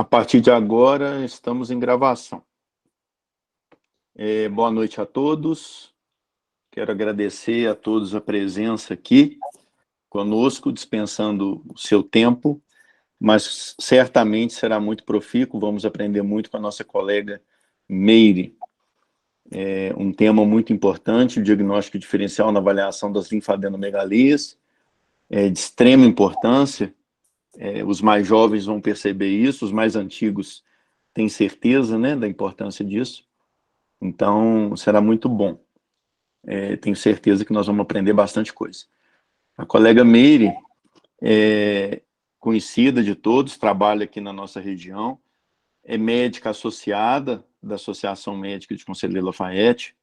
A partir de agora, estamos em gravação. Boa noite a todos. Quero agradecer a todos a presença aqui conosco, dispensando o seu tempo, mas certamente será muito profícuo. Vamos aprender muito com a nossa colega Meire. Um tema muito importante, o diagnóstico diferencial na avaliação das linfadenomegalias, de extrema importância. Os mais jovens vão perceber isso, os mais antigos têm certeza, né, da importância disso. Então, será muito bom. Tenho certeza que nós vamos aprender bastante coisa. A colega Meire é conhecida de todos, trabalha aqui na nossa região, é médica associada da Associação Médica de Conselheiro Lafayette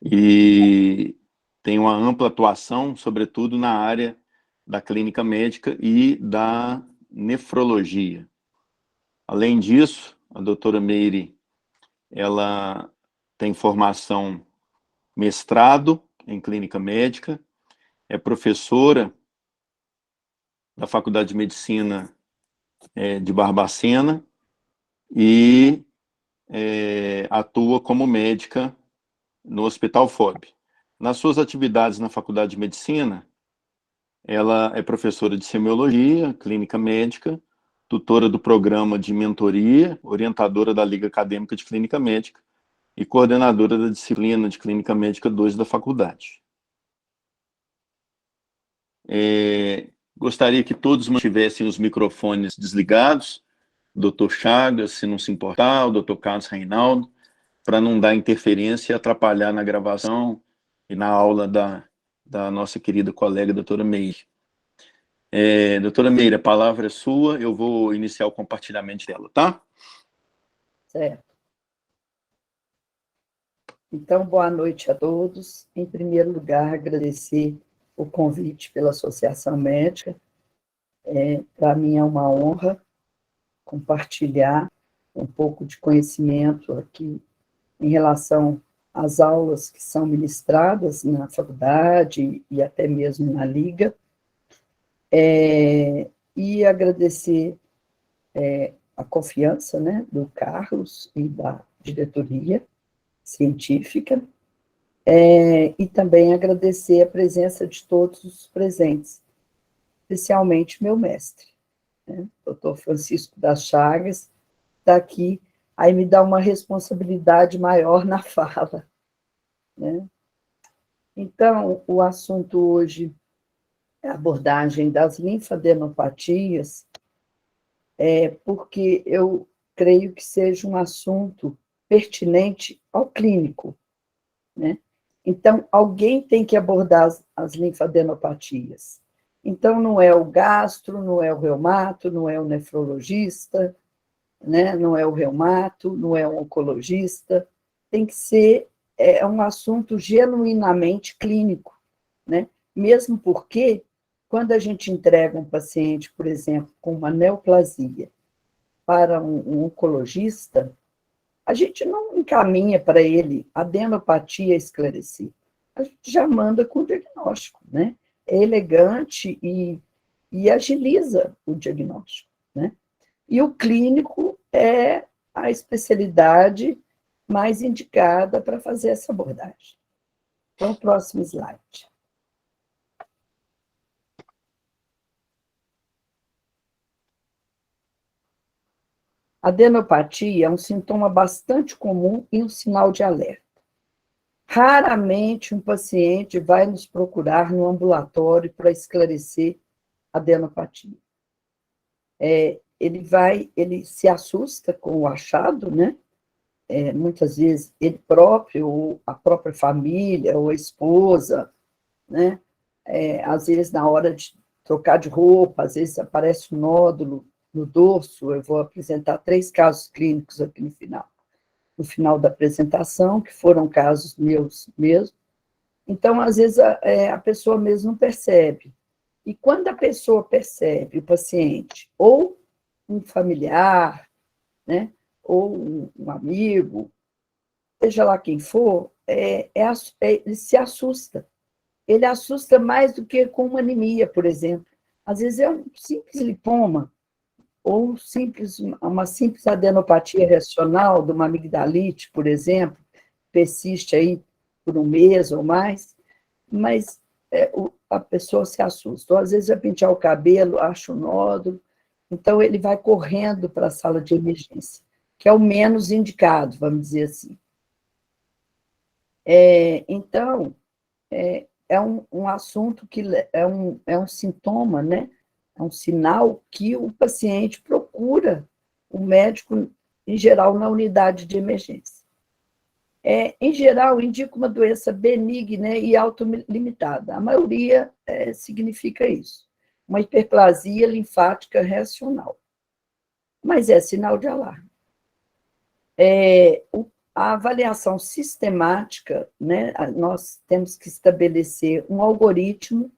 e tem uma ampla atuação, sobretudo na área da clínica médica e da nefrologia. Além disso, a doutora Meire, ela tem formação mestrado em clínica médica, é professora da Faculdade de Medicina de Barbacena e atua como médica no Hospital FOB. Nas suas atividades na Faculdade de Medicina, ela é professora de semiologia, clínica médica, tutora do programa de mentoria, orientadora da Liga Acadêmica de Clínica Médica e coordenadora da disciplina de Clínica Médica 2 da faculdade. Gostaria que todos mantivessem os microfones desligados, o Dr. Chagas, se não se importar, o Dr. Carlos Reinaldo, para não dar interferência e atrapalhar na gravação e na aula da nossa querida colega, doutora Meire. Doutora Meire, a palavra é sua, eu vou iniciar o compartilhamento dela, tá? Certo. Então, boa noite a todos. Em primeiro lugar, agradecer o convite pela Associação Médica. Para mim é uma honra compartilhar um pouco de conhecimento aqui em relação às aulas que são ministradas na faculdade e até mesmo na Liga. E agradecer a confiança, né, do Carlos e da diretoria científica, e também agradecer a presença de todos os presentes, especialmente meu mestre, né, doutor Francisco das Chagas, está aqui, aí me dá uma responsabilidade maior na fala, né? Então, o assunto hoje é a abordagem das linfadenopatias, porque eu creio que seja um assunto pertinente ao clínico, né? Então, alguém tem que abordar as linfadenopatias. Então, não é o gastro, não é o reumato, não é o nefrologista, né? Não é o reumato, não é o oncologista, tem que ser um assunto genuinamente clínico, né? Mesmo porque, quando a gente entrega um paciente, por exemplo, com uma neoplasia para um oncologista, a gente não encaminha para ele adenopatia esclarecida. A gente já manda com o diagnóstico, né? É elegante e agiliza o diagnóstico, né? E o clínico é a especialidade mais indicada para fazer essa abordagem. Então, próximo slide. A adenopatia é um sintoma bastante comum e um sinal de alerta. Raramente um paciente vai nos procurar no ambulatório para esclarecer a adenopatia. Ele se assusta com o achado, né? Muitas vezes ele próprio, ou a própria família, ou a esposa, né? Às vezes na hora de trocar de roupa, às vezes aparece um nódulo no dorso. Eu vou apresentar 3 casos clínicos aqui no final da apresentação, que foram casos meus mesmo. Então, às vezes, a pessoa mesmo não percebe. E quando a pessoa percebe, o paciente, ou um familiar, né, ou um amigo, seja lá quem for, ele se assusta. Ele assusta mais do que com uma anemia, por exemplo. Às vezes é um simples lipoma, ou uma simples adenopatia reacional de uma amigdalite, por exemplo, persiste aí por um mês ou mais, mas a pessoa se assusta. Ou, às vezes, vai pentear o cabelo, acha um nódulo, então ele vai correndo para a sala de emergência, que é o menos indicado, vamos dizer assim. Então, é um assunto que é um sintoma, né? É um sinal que o paciente procura o médico, em geral, na unidade de emergência. Em geral, indica uma doença benigna e autolimitada. A maioria significa isso. Uma hiperplasia linfática reacional. Mas é sinal de alarme. A avaliação sistemática, né, nós temos que estabelecer um algoritmo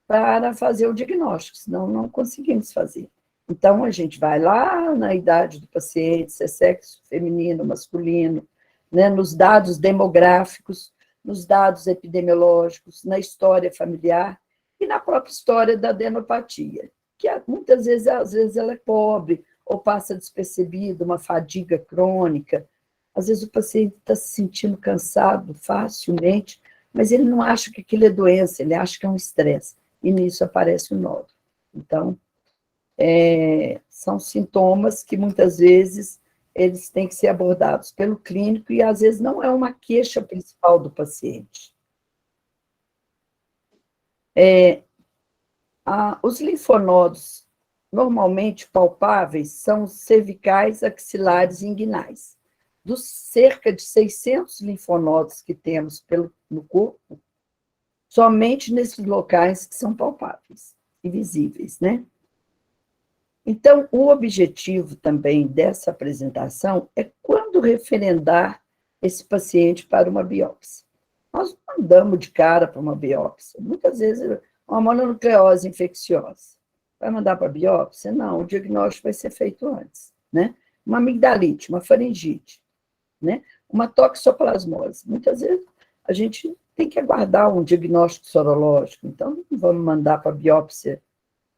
para fazer o diagnóstico, senão não conseguimos fazer. Então, a gente vai lá na idade do paciente, se é sexo feminino, masculino, né, nos dados demográficos, nos dados epidemiológicos, na história familiar e na própria história da adenopatia, que muitas vezes, às vezes ela é pobre, ou passa despercebida, uma fadiga crônica. Às vezes o paciente está se sentindo cansado facilmente, mas ele não acha que aquilo é doença, ele acha que é um estresse, e nisso aparece o nódulo. Então, são sintomas que muitas vezes eles têm que ser abordados pelo clínico e às vezes não é uma queixa principal do paciente. Os linfonodos normalmente palpáveis são os cervicais, axilares e inguinais. Dos cerca de 600 linfonodos que temos no corpo, somente nesses locais que são palpáveis e visíveis, né? Então, o objetivo também dessa apresentação é quando referendar esse paciente para uma biópsia. Nós não mandamos de cara para uma biópsia. Muitas vezes, uma mononucleose infecciosa. Vai mandar para a biópsia? Não, o diagnóstico vai ser feito antes, né? Uma amigdalite, uma faringite, né? Uma toxoplasmose. Muitas vezes, a gente tem que aguardar um diagnóstico sorológico, então não vamos mandar para a biópsia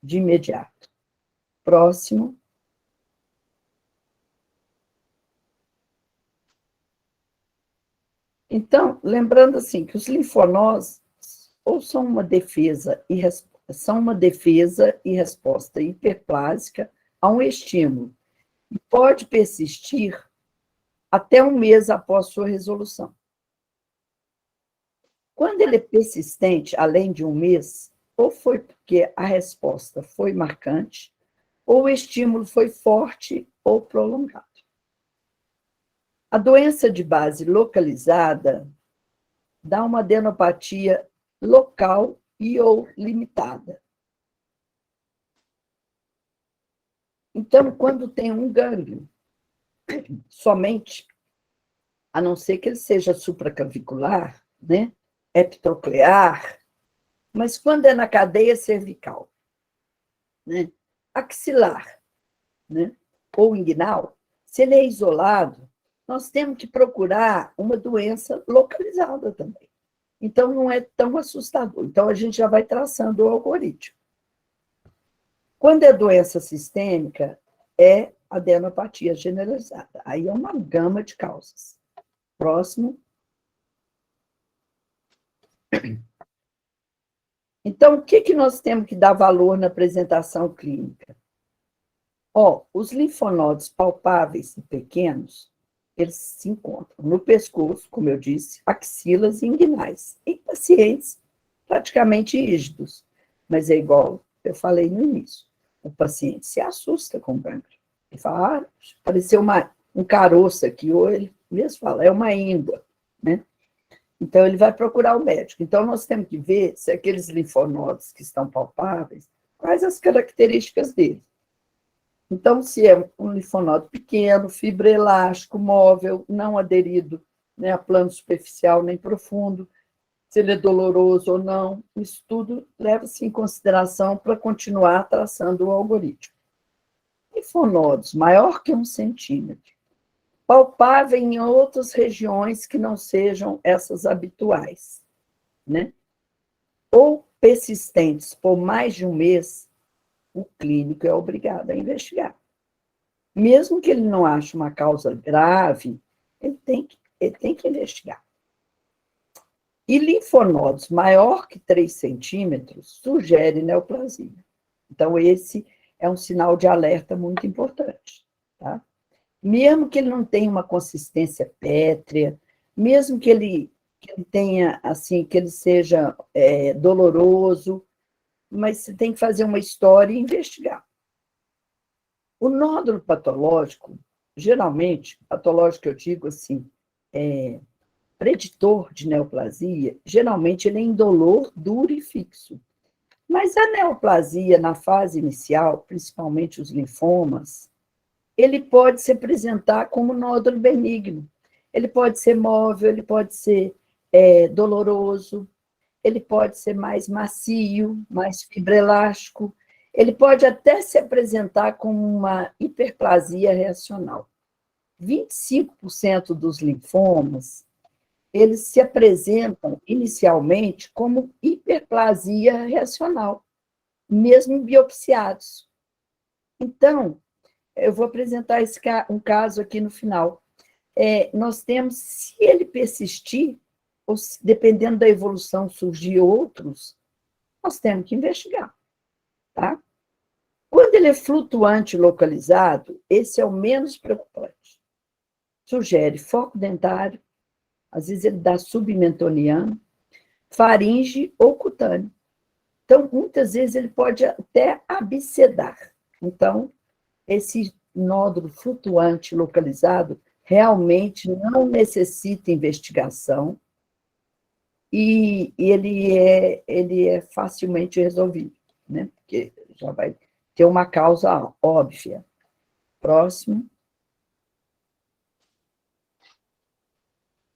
de imediato. Próximo. Então, lembrando assim, que os linfonodos ou são uma defesa e resposta hiperplásica a um estímulo, e pode persistir até um mês após sua resolução. Quando ele é persistente, além de um mês, ou foi porque a resposta foi marcante, ou o estímulo foi forte ou prolongado. A doença de base localizada dá uma adenopatia local e ou limitada. Então, quando tem um gânglio, somente, a não ser que ele seja supraclavicular, né, epitoclear, mas quando é na cadeia cervical, né, axilar, né, ou inguinal, se ele é isolado, nós temos que procurar uma doença localizada também. Então, não é tão assustador. Então, a gente já vai traçando o algoritmo. Quando é doença sistêmica, é adenopatia generalizada. Aí é uma gama de causas. Próximo. Então, o que nós temos que dar valor na apresentação clínica? Os linfonodos palpáveis e pequenos, eles se encontram no pescoço, como eu disse, axilas e inguinais, em pacientes praticamente rígidos. Mas é igual eu falei no início, o paciente se assusta com o gânglio. Ele fala, apareceu um caroço aqui, ou ele mesmo fala, é uma íngua, né? Então, ele vai procurar o médico. Então, nós temos que ver se aqueles linfonodos que estão palpáveis, quais as características deles. Então, se é um linfonodo pequeno, fibroelástico, móvel, não aderido, né, a plano superficial nem profundo, se ele é doloroso ou não, isso tudo leva-se em consideração para continuar traçando o algoritmo. Linfonodos maior que 1 centímetro, palpável em outras regiões que não sejam essas habituais, né? Ou persistentes por mais de um mês, o clínico é obrigado a investigar. Mesmo que ele não ache uma causa grave, ele tem que investigar. E linfonodos maior que 3 centímetros sugere neoplasia. Então, esse é um sinal de alerta muito importante. Tá? Mesmo que ele não tenha uma consistência pétrea, mesmo que ele tenha, assim, que ele seja doloroso, mas você tem que fazer uma história e investigar. O nódulo patológico, geralmente, patológico eu digo assim, preditor de neoplasia, geralmente ele é indolor, duro e fixo. Mas a neoplasia, na fase inicial, principalmente os linfomas, ele pode se apresentar como nódulo benigno. Ele pode ser móvel, ele pode ser doloroso, ele pode ser mais macio, mais fibroelástico, ele pode até se apresentar como uma hiperplasia reacional. 25% dos linfomas, eles se apresentam inicialmente como hiperplasia reacional, mesmo biopsiados. Então, eu vou apresentar um caso aqui no final. Nós temos, se ele persistir, ou dependendo da evolução surgir outros, nós temos que investigar. Tá? Quando ele é flutuante localizado, esse é o menos preocupante. Sugere foco dentário, às vezes ele dá submentoniano, faringe ou cutâneo. Então, muitas vezes ele pode até abscedar. Então, esse nódulo flutuante localizado realmente não necessita investigação e ele é facilmente resolvido, né? Porque já vai ter uma causa óbvia. Próximo.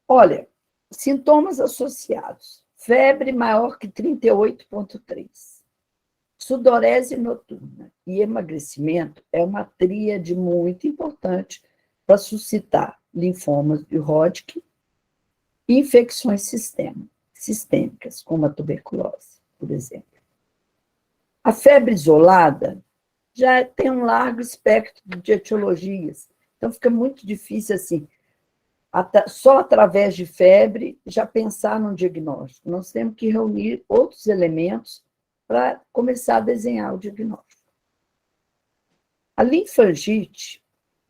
Olha, sintomas associados. Febre maior que 38,3. Sudorese noturna e emagrecimento é uma tríade muito importante para suscitar linfomas de Hodgkin e infecções sistêmicas, como a tuberculose, por exemplo. A febre isolada já tem um largo espectro de etiologias, então fica muito difícil, assim, só através de febre já pensar num diagnóstico. Nós temos que reunir outros elementos para começar a desenhar o diagnóstico. A linfangite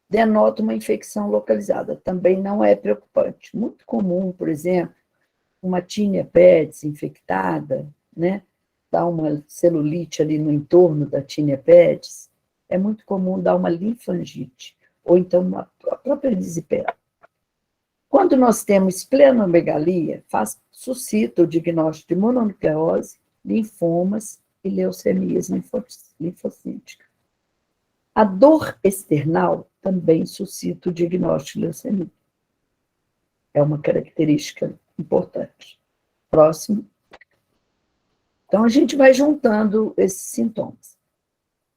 denota uma infecção localizada, também não é preocupante. Muito comum, por exemplo, uma tinea pedis infectada, né? Dá uma celulite ali no entorno da tinea pedis, é muito comum dar uma linfangite, ou então a própria disipera. Quando nós temos esplenomegalia, suscita o diagnóstico de mononucleose, linfomas e leucemias linfocíticas. A dor external também suscita o diagnóstico de leucemia. É uma característica importante. Próximo. Então, a gente vai juntando esses sintomas.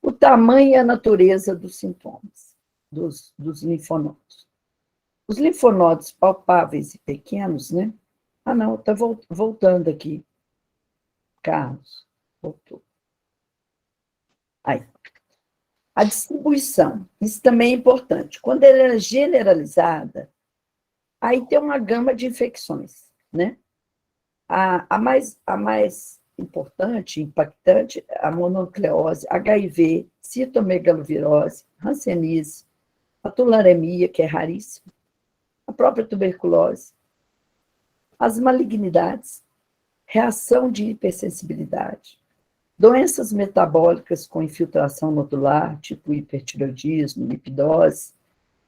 O tamanho e a natureza dos sintomas, dos linfonodos. Os linfonodos palpáveis e pequenos, né? Ah, não, está voltando aqui. Carlos, voltou. Aí. A distribuição, isso também é importante. Quando ela é generalizada, aí tem uma gama de infecções, né? A mais importante, impactante, a mononucleose, HIV, citomegalovirose, hanseníase, a tularemia, que é raríssima, a própria tuberculose, as malignidades, reação de hipersensibilidade, doenças metabólicas com infiltração nodular, tipo hipertireoidismo, lipidose,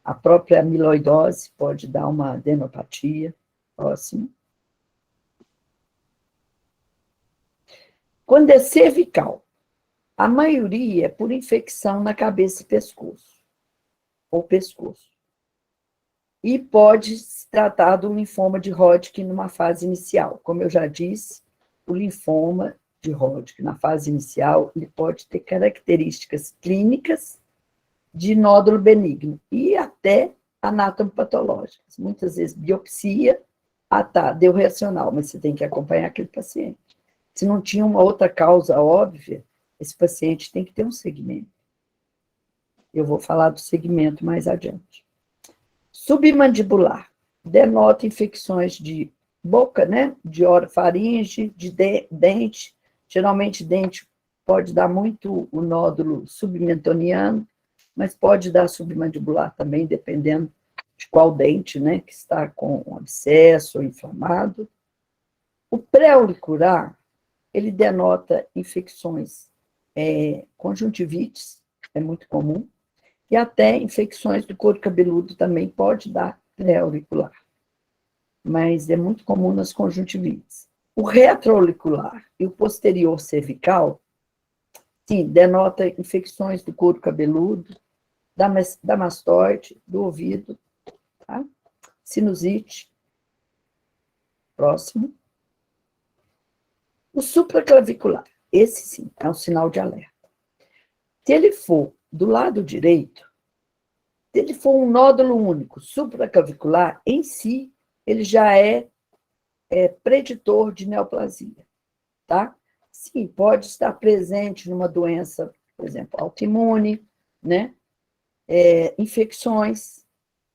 a própria amiloidose pode dar uma adenopatia. Próximo. Quando é cervical, a maioria é por infecção na cabeça e pescoço, ou pescoço. E pode se tratar do linfoma de Hodgkin numa fase inicial. Como eu já disse, o linfoma de Hodgkin, na fase inicial, ele pode ter características clínicas de nódulo benigno e até anatomopatológicas. Muitas vezes, biopsia, deu reacional, mas você tem que acompanhar aquele paciente. Se não tinha uma outra causa óbvia, esse paciente tem que ter um segmento. Eu vou falar do segmento mais adiante. Submandibular denota infecções de boca, né? De orofaringe, de dente. Geralmente, dente pode dar muito o nódulo submentoniano, mas pode dar submandibular também, dependendo de qual dente, né? Que está com abscesso ou inflamado. O pré-auricular, ele denota infecções conjuntivites, é muito comum, e até infecções do couro cabeludo também pode dar pré-auricular, mas é muito comum nas conjuntivites. O retroauricular e o posterior cervical, sim, denota infecções do couro cabeludo, da mastoide, do ouvido, tá? Sinusite. Próximo. O supraclavicular, esse sim, é um sinal de alerta. Se ele for do lado direito, se ele for um nódulo único, supraclavicular, em si, ele já é preditor de neoplasia, tá? Sim, pode estar presente numa doença, por exemplo, autoimune, né? Infecções,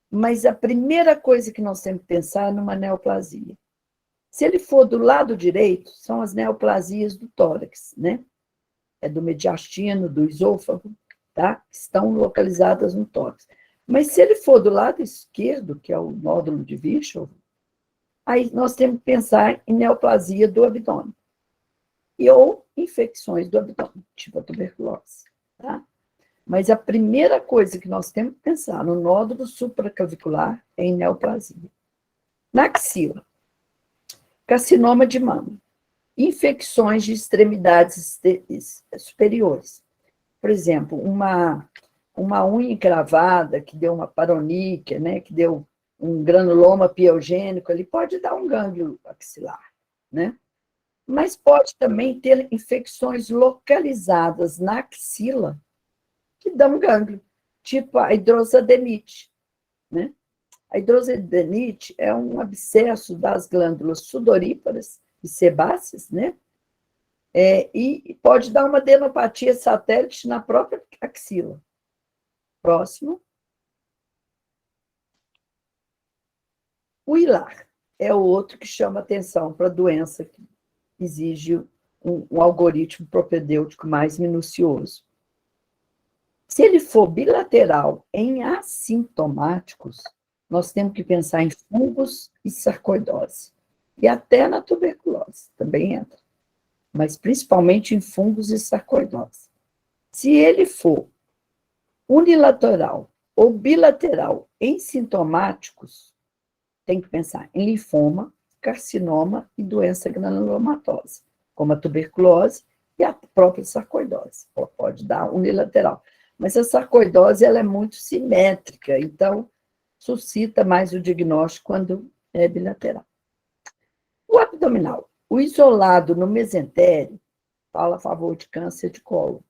mas a primeira coisa que nós temos que pensar é numa neoplasia. Se ele for do lado direito, são as neoplasias do tórax, né? É do mediastino, do esôfago, tá? Estão localizadas no tórax. Mas se ele for do lado esquerdo, que é o nódulo de Virchow, aí nós temos que pensar em neoplasia do abdômen. Ou infecções do abdômen, tipo a tuberculose, tá? Mas a primeira coisa que nós temos que pensar no nódulo supraclavicular é em neoplasia. Na axila, carcinoma de mama, infecções de extremidades superiores. Por exemplo, uma unha encravada que deu uma paroníquia, né, que deu um granuloma piogênico, ele pode dar um gânglio axilar, né? Mas pode também ter infecções localizadas na axila que dão gânglio, tipo a hidrosadenite, né? A hidrosadenite é um abscesso das glândulas sudoríparas e sebáceas, né? E pode dar uma adenopatia satélite na própria axila. Próximo. O hilar é o outro que chama atenção para a doença que exige um algoritmo propedêutico mais minucioso. Se ele for bilateral em assintomáticos, nós temos que pensar em fungos e sarcoidose. E até na tuberculose também entra, mas principalmente em fungos e sarcoidose. Se ele for unilateral ou bilateral em sintomáticos, tem que pensar em linfoma, carcinoma e doença granulomatosa, como a tuberculose e a própria sarcoidose. Ela pode dar unilateral. Mas a sarcoidose ela é muito simétrica, então suscita mais o diagnóstico quando é bilateral. O abdominal, o isolado no mesentério, fala a favor de câncer de colo.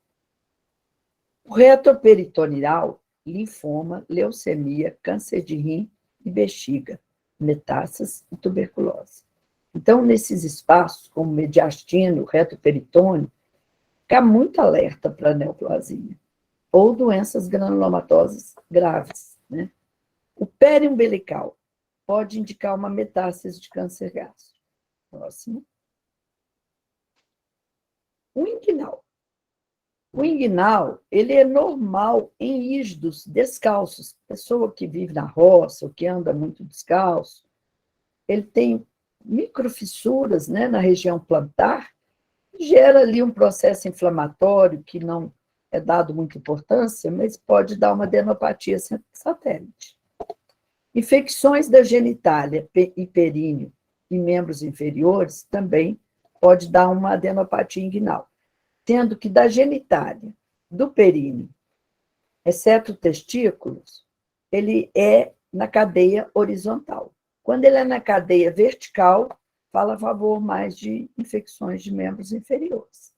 O retroperitoneal, linfoma, leucemia, câncer de rim e bexiga, metástases e tuberculose. Então, nesses espaços, como mediastino, retroperitônio, fica muito alerta para a neoplasia ou doenças granulomatosas graves, né? O periumbilical pode indicar uma metástase de câncer gástrico. Próximo. O inguinal. O inguinal, ele é normal em ígidos descalços. Pessoa que vive na roça ou que anda muito descalço, ele tem microfissuras, né, na região plantar, gera ali um processo inflamatório que não é dado muita importância, mas pode dar uma adenopatia satélite. Infecções da genitália e períneo e membros inferiores também pode dar uma adenopatia inguinal, tendo que da genitália, do períneo, exceto testículos, ele é na cadeia horizontal. Quando ele é na cadeia vertical, fala a favor mais de infecções de membros inferiores.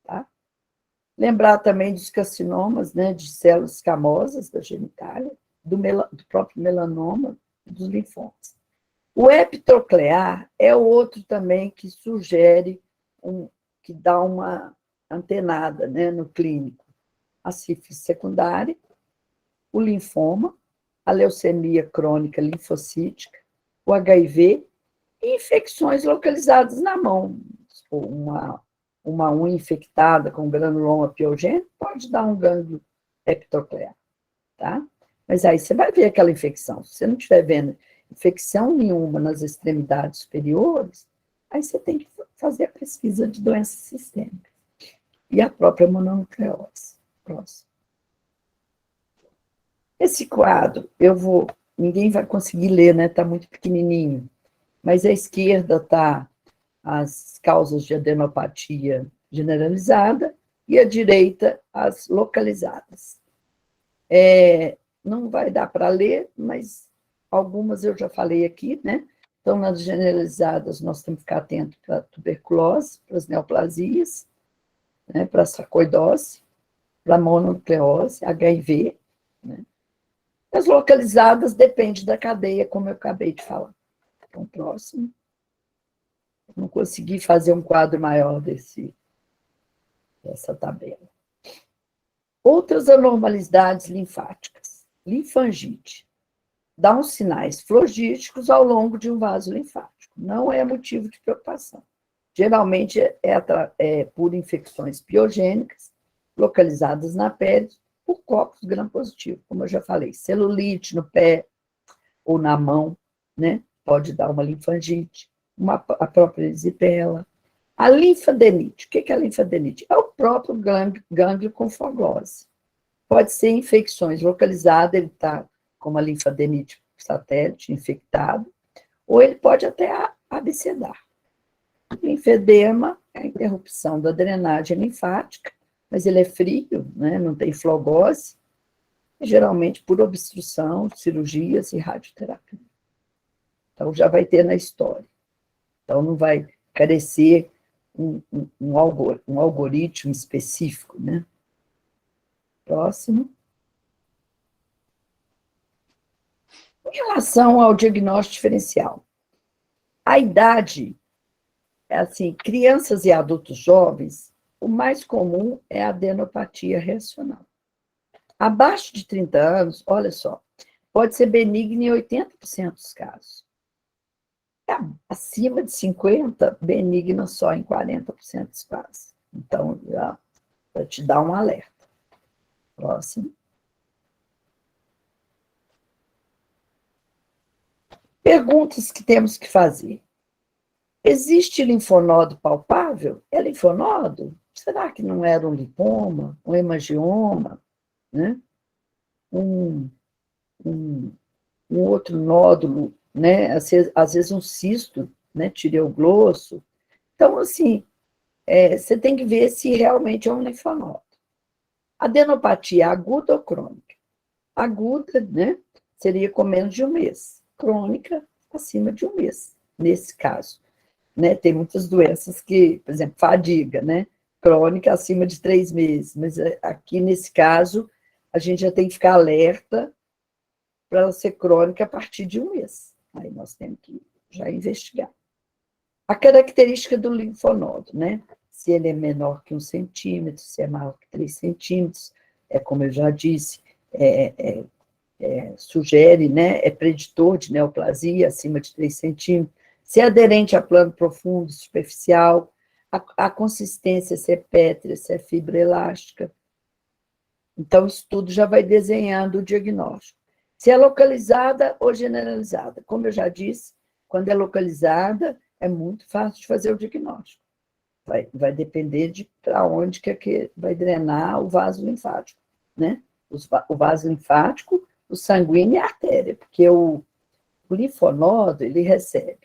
Tá? Lembrar também dos carcinomas, né, de células escamosas da genitália, do próprio melanoma, dos linfomas. O epitoclear é o outro também que sugere, que dá uma antenada, né, no clínico. A sífilis secundária o linfoma, a leucemia crônica linfocítica, o HIV e infecções localizadas na mão. Uma unha infectada com granuloma piogênico pode dar um gânglio epitoclear, tá? Mas aí você vai ver aquela infecção. Se você não estiver vendo infecção nenhuma nas extremidades superiores, aí você tem que fazer a pesquisa de doenças sistêmicas. E a própria mononucleose. Próximo. Esse quadro, ninguém vai conseguir ler, né? Está muito pequenininho. Mas à esquerda está as causas de adenopatia generalizada e à direita as localizadas. Não vai dar para ler, mas algumas eu já falei aqui, né? Então, nas generalizadas, nós temos que ficar atento para a tuberculose, para as neoplasias, né? Para a sarcoidose, para a mononucleose, HIV, né? As localizadas depende da cadeia, como eu acabei de falar. Então, próximo. Não consegui fazer um quadro maior dessa tabela. Outras anormalidades linfáticas. Linfangite. Dá uns sinais flogísticos ao longo de um vaso linfático. Não é motivo de preocupação. Geralmente é por infecções piogênicas localizadas na pele por copos gram-positivos, como eu já falei. Celulite no pé ou na mão, né? Pode dar uma linfangite, a própria erisipela. A linfadenite. O que é a linfadenite? É o próprio gânglio com foglose. Pode ser infecções localizadas, ele está com uma linfadenite satélite infectado, ou ele pode até abscedar. Linfedema é a interrupção da drenagem linfática, mas ele é frio, né? Não tem flogose, geralmente por obstrução, cirurgias e radioterapia. Então, já vai ter na história. Então, não vai carecer um algoritmo específico, né? Próximo. Em relação ao diagnóstico diferencial, a idade, assim, crianças e adultos jovens, o mais comum é a adenopatia reacional. Abaixo de 30 anos, olha só, pode ser benigna em 80% dos casos. Acima de 50, benigna só em 40% dos casos. Então, já para te dar um alerta. Próximo. Perguntas que temos que fazer. Existe linfonodo palpável? É linfonodo? Será que não era um lipoma, um hemangioma, né? Um outro nódulo, né? Às vezes um cisto, né? Tireoglosso. Então, assim, você tem que ver se realmente é um linfonodo. Adenopatia aguda ou crônica? Aguda, né? Seria com menos de um mês. Crônica, acima de um mês, nesse caso. Né? Tem muitas doenças que, por exemplo, fadiga, né? Crônica acima de 3 meses. Mas aqui, nesse caso, a gente já tem que ficar alerta para ela ser crônica a partir de um mês. Aí nós temos que já investigar. A característica do linfonodo, né? Se ele é menor que 1 centímetro, se é maior que 3 centímetros, como eu já disse, sugere, né? É preditor de neoplasia acima de 3 centímetros, se é aderente a plano profundo, superficial, a consistência, se é pétrea, se é fibra elástica. Então, isso tudo já vai desenhando o diagnóstico. Se é localizada ou generalizada. Como eu já disse, quando é localizada, é muito fácil de fazer o diagnóstico. Vai depender de para onde que vai drenar o vaso linfático, né? O vaso linfático, o sanguíneo e a artéria, porque o linfonodo, ele recebe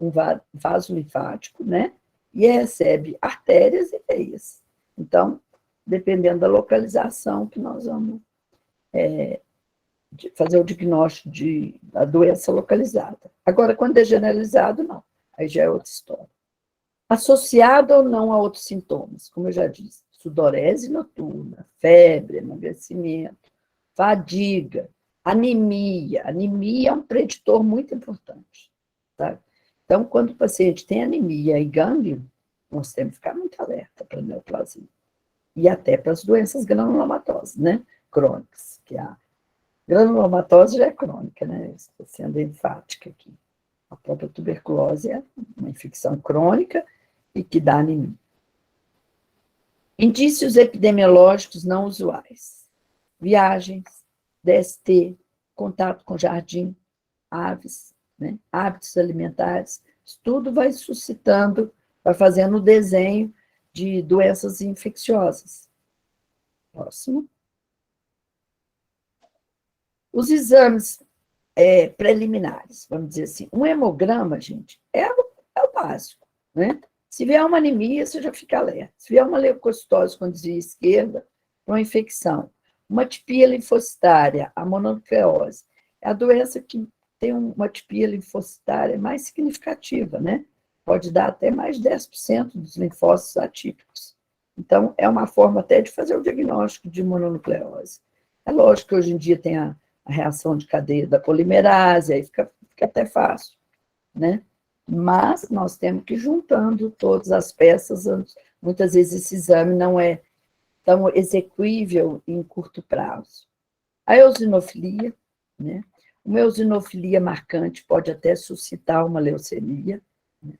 um vaso linfático, né? E recebe artérias e veias. Então, dependendo da localização que nós vamos fazer o diagnóstico da doença localizada. Agora, quando é generalizado, não. Aí já é outra história. Associado ou não a outros sintomas, como eu já disse, sudorese noturna, febre, emagrecimento, fadiga, anemia. Anemia é um preditor muito importante. Tá? Então, quando o paciente tem anemia e gânglio, nós temos que ficar muito alerta para a neoplasia. E até para as doenças granulomatosas, né? Crônicas, que é a Granulomatose já é crônica, né? Estou sendo enfática aqui. A própria tuberculose é uma infecção crônica e que dá anemia. Indícios epidemiológicos não usuais. Viagens, DST, contato com jardim, aves, né? Hábitos alimentares. Isso tudo vai suscitando, vai fazendo o desenho de doenças infecciosas. Próximo. Os exames preliminares, vamos dizer assim. Um hemograma, gente, é o básico, né? Se vier uma anemia, você já fica alerta. Se vier uma leucocitose com desvio esquerda, uma infecção. Uma tipia linfocitária, a mononucleose, é a doença que tem uma tipia linfocitária mais significativa, né? Pode dar até mais de 10% dos linfócitos atípicos. Então, é uma forma até de fazer o diagnóstico de mononucleose. É lógico que hoje em dia tem a reação de cadeia da polimerase, aí fica até fácil, né? Mas nós temos que ir juntando todas as peças, muitas vezes esse exame não é tão execuível em curto prazo. A eosinofilia, né? Uma eosinofilia marcante pode até suscitar uma leucemia, né?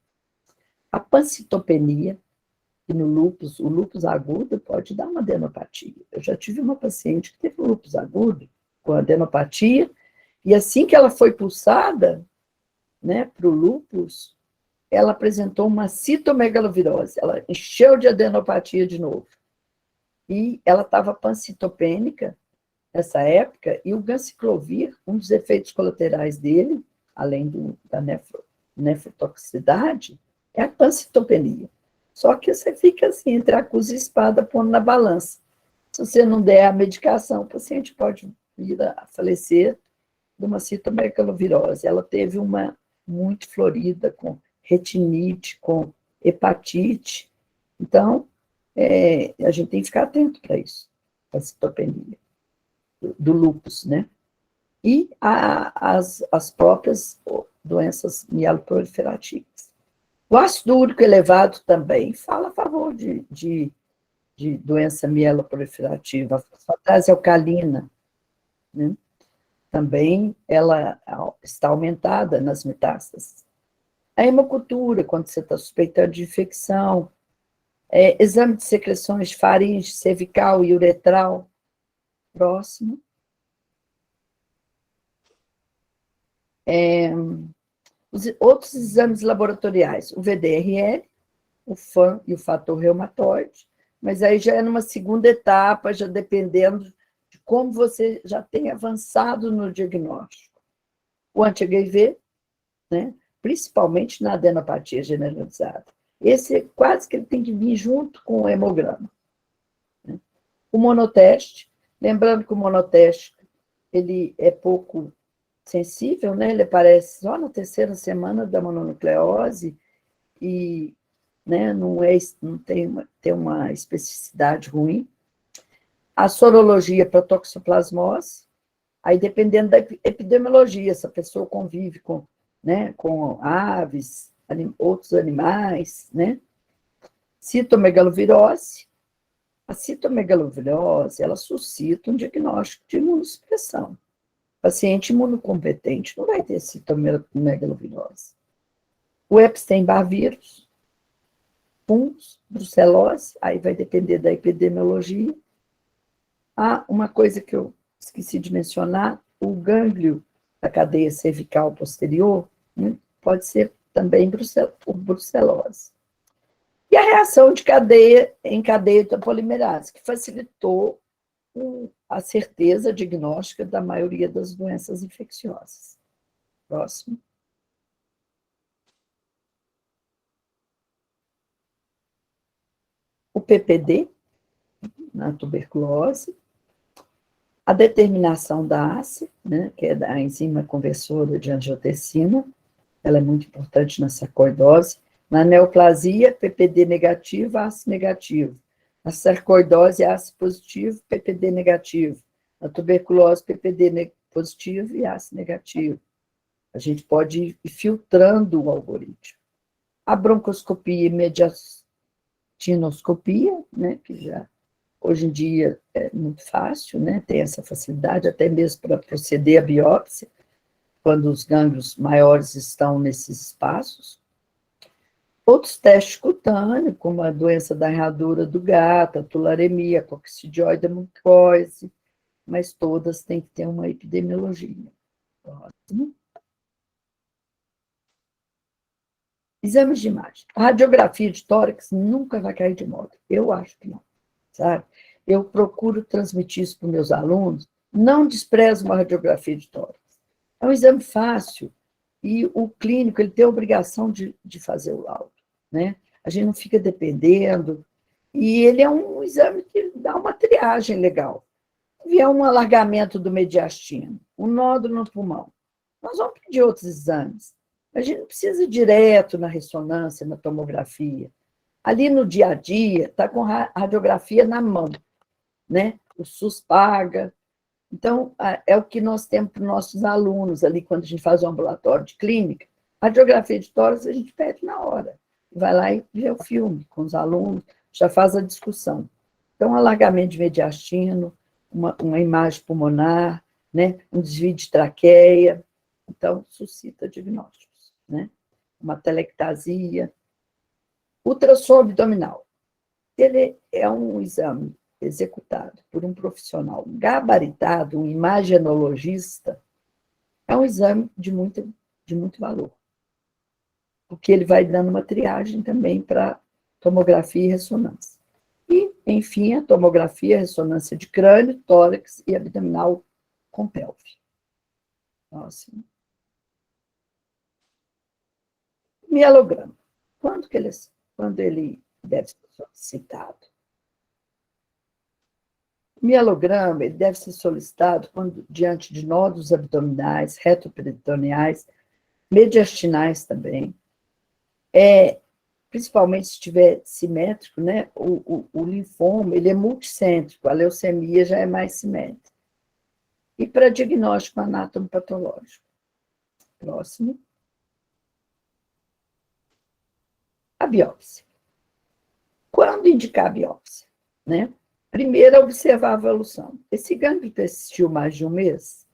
A pancitopenia, e no lúpus, o lúpus agudo pode dar uma adenopatia. Eu já tive uma paciente que teve lúpus agudo com adenopatia, e assim que ela foi pulsada, né, para o lúpus, ela apresentou uma citomegalovirose, ela encheu de adenopatia de novo. E ela estava pancitopênica nessa época, e o ganciclovir, um dos efeitos colaterais dele, além da nefrotoxicidade, é a pancitopenia. Só que você fica assim, entre a cruz e a espada, pondo na balança. Se você não der a medicação, o paciente pode vir a falecer de uma citomegalovirose. Ela teve uma muito florida, com retinite, com hepatite. Então, a gente tem que ficar atento para isso, a citopenia do lúpus, né? E as próprias doenças mieloproliferativas. O ácido úrico elevado também fala a favor de doença mieloproliferativa. A fosfatase alcalina, né? Também ela está aumentada nas metástases. A hemocultura, quando você está suspeitando de infecção, exame de secreções faríngea, cervical e uretral. Próximo. Os outros exames laboratoriais, o VDRL, o FAM e o fator reumatoide, mas aí já é numa segunda etapa, já dependendo de como você já tem avançado no diagnóstico. O anti-HIV, né, principalmente na adenopatia generalizada. Esse quase que ele tem que vir junto com o hemograma, né? O monoteste, lembrando que o monoteste ele é pouco sensível, né? Ele aparece só na terceira semana da mononucleose e, né, não tem uma especificidade ruim. A sorologia para toxoplasmose, aí dependendo da epidemiologia, se a pessoa convive com, né, com aves, outros animais, né? Citomegalovirose. A citomegalovirose, ela suscita um diagnóstico de imunossupressão. Paciente imunocompetente não vai ter citomegalovirose. O Epstein-Barr vírus, fungos, brucelose, aí vai depender da epidemiologia. Uma coisa que eu esqueci de mencionar, o gânglio da cadeia cervical posterior, né, pode ser também por brucelose. E a reação de cadeia em cadeia da polimerase, que facilitou a certeza diagnóstica da maioria das doenças infecciosas. Próximo. O PPD, na tuberculose, a determinação da ACE, né, que é da enzima conversora de angiotensina, ela é muito importante na sarcoidose. Na neoplasia, PPD negativo, ACE negativo. Na sarcoidose, ACE positivo, PPD negativo. Na tuberculose, PPD positivo e ACE negativo. A gente pode ir filtrando o algoritmo. A broncoscopia e mediastinoscopia, né, que já hoje em dia é muito fácil, né? Tem essa facilidade, até mesmo para proceder à biópsia, quando os gânglios maiores estão nesses espaços. Outros testes cutâneos, como a doença da herradura do gato, a tularemia, a coccidioide, a mucose, mas todas têm que ter uma epidemiologia. Próximo. Exames de imagem. A radiografia de tórax nunca vai cair de moda. Eu acho que não, sabe? Eu procuro transmitir isso para os meus alunos. Não desprezo uma radiografia de tórax. É um exame fácil e o clínico ele tem a obrigação de fazer o laudo, né? A gente não fica dependendo. E ele é um exame que dá uma triagem legal. Se vier um alargamento do mediastino, um nódulo no pulmão, nós vamos pedir outros exames. A gente não precisa ir direto na ressonância, na tomografia. Ali no dia a dia, está com a radiografia na mão, né? O SUS paga. Então, é o que nós temos para os nossos alunos ali, quando a gente faz um ambulatório de clínica. A radiografia de tórax a gente pede na hora. Vai lá e vê o filme com os alunos, já faz a discussão. Então, alargamento de mediastino, uma imagem pulmonar, né? Um desvio de traqueia. Então, suscita diagnósticos, né? Uma telectasia. Ultrassom abdominal. Ele é um exame executado por um profissional gabaritado, um imagenologista, é um exame de muito valor, porque ele vai dando uma triagem também para tomografia e ressonância. E, enfim, a tomografia, a ressonância de crânio, tórax e abdominal com pelve. Próximo. Mielograma. Quando ele deve ser solicitado? O mielograma ele deve ser solicitado quando, diante de nódulos abdominais, retoperitoneais, mediastinais também. Principalmente se estiver simétrico, né? O linfoma ele é multicêntrico, a leucemia já é mais simétrica. E para diagnóstico anatomopatológico. Próximo. A biópsia. Quando indicar a biópsia? Né? Primeiro, observar a evolução. Esse gânglio persistiu mais de um mês?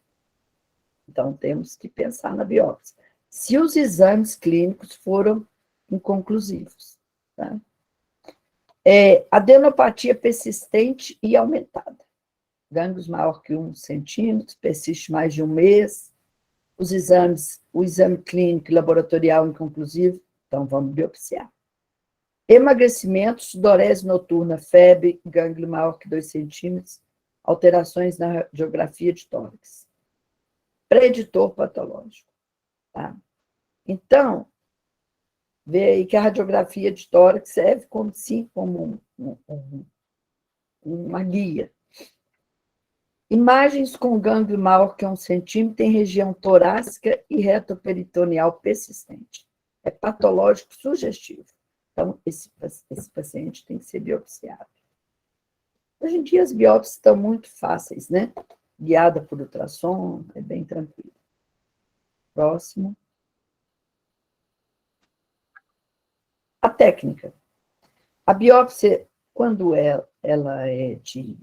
Então, temos que pensar na biópsia. Se os exames clínicos foram inconclusivos. Tá? Adenopatia persistente e aumentada. Gânglios maior que 1 centímetro, persiste mais de um mês. O exame clínico e laboratorial inconclusivo, então vamos biopsiar. Emagrecimento, sudorese noturna, febre, gânglio maior que 2 centímetros, alterações na radiografia de tórax. Preditor patológico. Tá? Então, vê aí que a radiografia de tórax serve como uma guia. Imagens com gânglio maior que 1 centímetro em região torácica e retoperitoneal persistente. É patológico sugestivo. Então, esse paciente tem que ser biopsiado. Hoje em dia, as biópsias estão muito fáceis, né? Guiada por ultrassom, é bem tranquilo. Próximo. A técnica. A biópsia, quando ela é de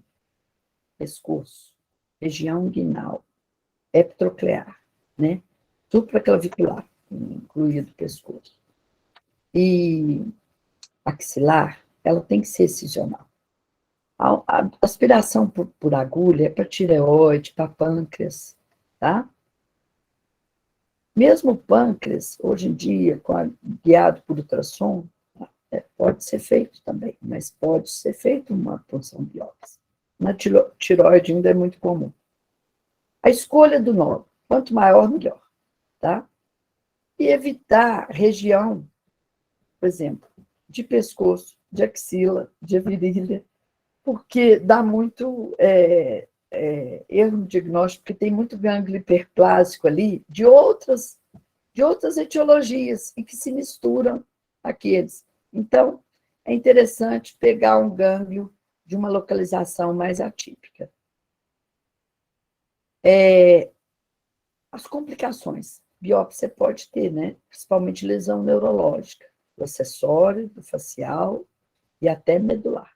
pescoço, região inguinal, epicoclear, né? Supraclavicular, incluído o pescoço. E axilar, ela tem que ser excisional. A aspiração por agulha é para tireoide, para pâncreas, tá? Mesmo o pâncreas, hoje em dia, guiado por ultrassom, pode ser feito também, mas pode ser feito uma punção biópsia. Na tireoide ainda é muito comum. A escolha do nódulo, quanto maior, melhor, tá? E evitar região, por exemplo, de pescoço, de axila, de virilha, porque dá muito erro no diagnóstico, porque tem muito gânglio hiperplásico ali, de outras etiologias, e que se misturam aqueles. Então, é interessante pegar um gânglio de uma localização mais atípica. As complicações. Biópsia pode ter, né? Principalmente lesão neurológica, do acessório, do facial e até medular.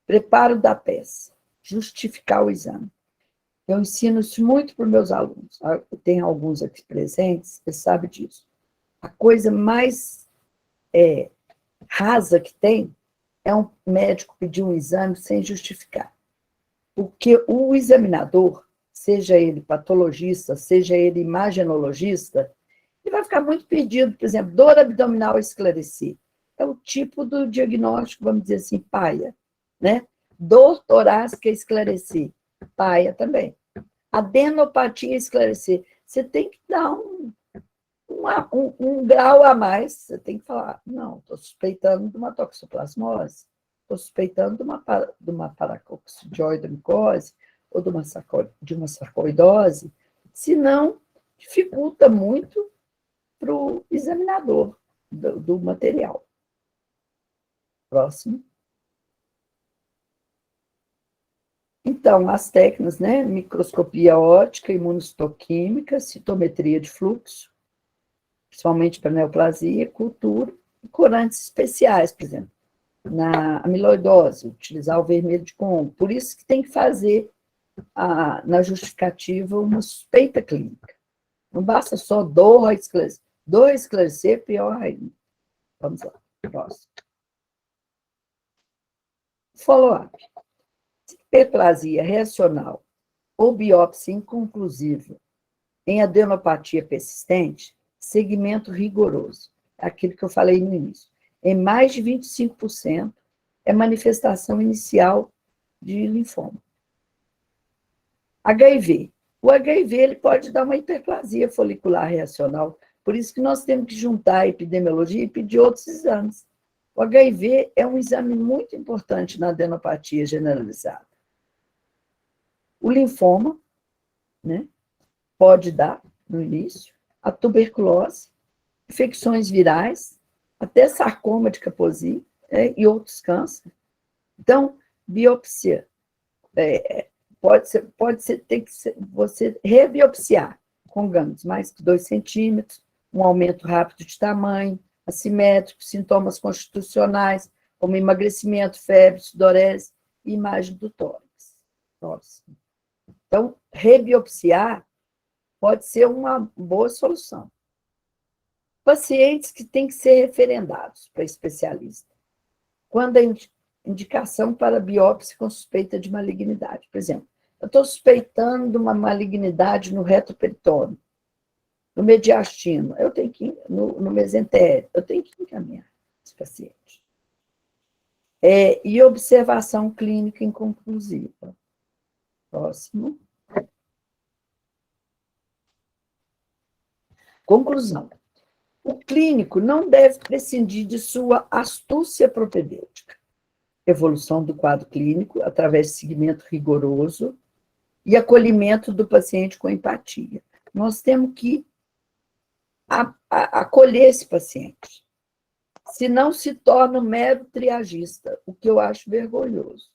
Preparo da peça, justificar o exame. Eu ensino isso muito para os meus alunos. Tem alguns aqui presentes, você sabe disso. A coisa mais rasa que tem é um médico pedir um exame sem justificar. Porque o examinador, seja ele patologista, seja ele imagenologista, ele vai ficar muito perdido. Por exemplo, dor abdominal a esclarecer. É o tipo do diagnóstico, vamos dizer assim, paia, né? Dor torácica a esclarecer, paia também. Adenopatia a esclarecer. Você tem que dar um grau a mais, você tem que falar, não, estou suspeitando de uma toxoplasmose, estou suspeitando de uma paracoccidioidomicose ou de uma sarcoidose, senão dificulta muito para o examinador do material. Próximo. Então, as técnicas, né? Microscopia óptica, imunohistoquímica, citometria de fluxo, principalmente para neoplasia, cultura, e corantes especiais, por exemplo, na amiloidose, utilizar o vermelho de Congo. Por isso que tem que fazer, na justificativa, uma suspeita clínica. Não basta só dor esclarecer. Dor esclarecer, pior ainda. Vamos lá, próximo. Follow-up. Hiperplasia reacional ou biópsia inconclusiva em adenopatia persistente, segmento rigoroso, aquilo que eu falei no início. Em mais de 25% é manifestação inicial de linfoma. HIV. O HIV ele pode dar uma hiperplasia folicular reacional, por isso que nós temos que juntar a epidemiologia e pedir outros exames. O HIV é um exame muito importante na adenopatia generalizada. O linfoma, né, pode dar, no início, a tuberculose, infecções virais, até sarcoma de Kaposi, e outros cânceres. Então, biopsia, tem que ser, você rebiopsiar com gânglios mais que 2 centímetros, um aumento rápido de tamanho, assimétrico, sintomas constitucionais, como emagrecimento, febre, sudorese e imagem do tórax. Próximo. Então, rebiopsiar pode ser uma boa solução. Pacientes que têm que ser referendados para especialista. Quando a indicação para biópsia com suspeita de malignidade. Por exemplo, eu estou suspeitando de uma malignidade no reto peritônio, no mediastino, eu tenho que ir no mesentério, eu tenho que encaminhar esse paciente. E observação clínica inconclusiva. Próximo. Conclusão. O clínico não deve prescindir de sua astúcia propedêutica. Evolução do quadro clínico através de seguimento rigoroso e acolhimento do paciente com empatia. Nós temos que acolher esse paciente. Senão se torna um mero triagista, o que eu acho vergonhoso.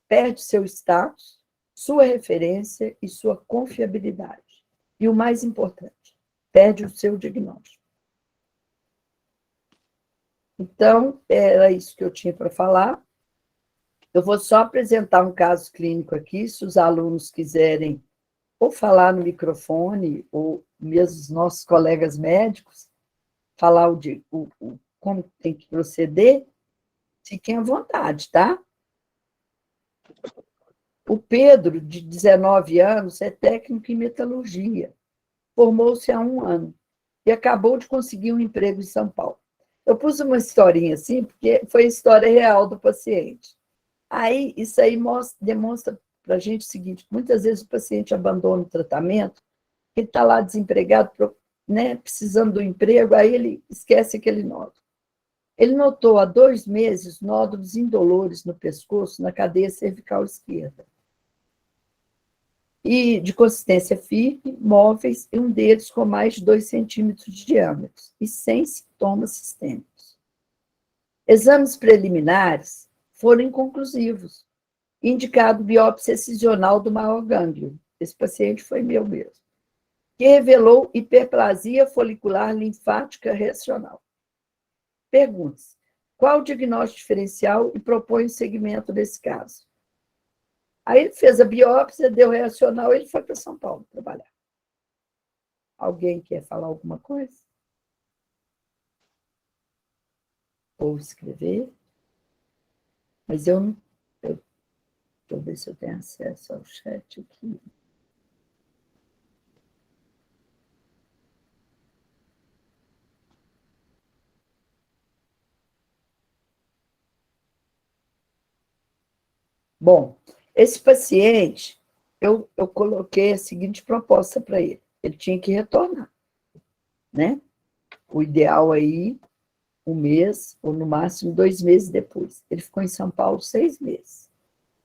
Perde seu status, sua referência e sua confiabilidade. E o mais importante, perde o seu diagnóstico. Então, era isso que eu tinha para falar. Eu vou só apresentar um caso clínico aqui, se os alunos quiserem ou falar no microfone, ou mesmo os nossos colegas médicos, falar como tem que proceder, fiquem à vontade, tá? O Pedro, de 19 anos, é técnico em metalurgia. Formou-se há 1 ano e acabou de conseguir um emprego em São Paulo. Eu pus uma historinha assim, porque foi a história real do paciente. Aí, isso aí demonstra para a gente o seguinte, muitas vezes o paciente abandona o tratamento, ele está lá desempregado, né, precisando do emprego, aí ele esquece aquele nódulo. Ele notou há 2 meses nódulos indolores no pescoço, na cadeia cervical esquerda. E de consistência firme, móveis, e um deles com mais de 2 centímetros de diâmetro, e sem sintomas sistêmicos. Exames preliminares foram inconclusivos, indicado biópsia excisional do maior gânglio. Esse paciente foi meu mesmo. Que revelou hiperplasia folicular linfática reacional. Perguntas. qual o diagnóstico diferencial e propõe o segmento desse caso. Aí ele fez a biópsia, deu reacional, ele foi para São Paulo trabalhar. Alguém quer falar alguma coisa? Ou escrever? Mas eu não... Deixa eu ver se eu tenho acesso ao chat aqui. Bom, esse paciente, eu coloquei a seguinte proposta para ele. Ele tinha que retornar, né? O ideal aí, 1 mês, ou no máximo 2 meses depois. Ele ficou em São Paulo 6 meses.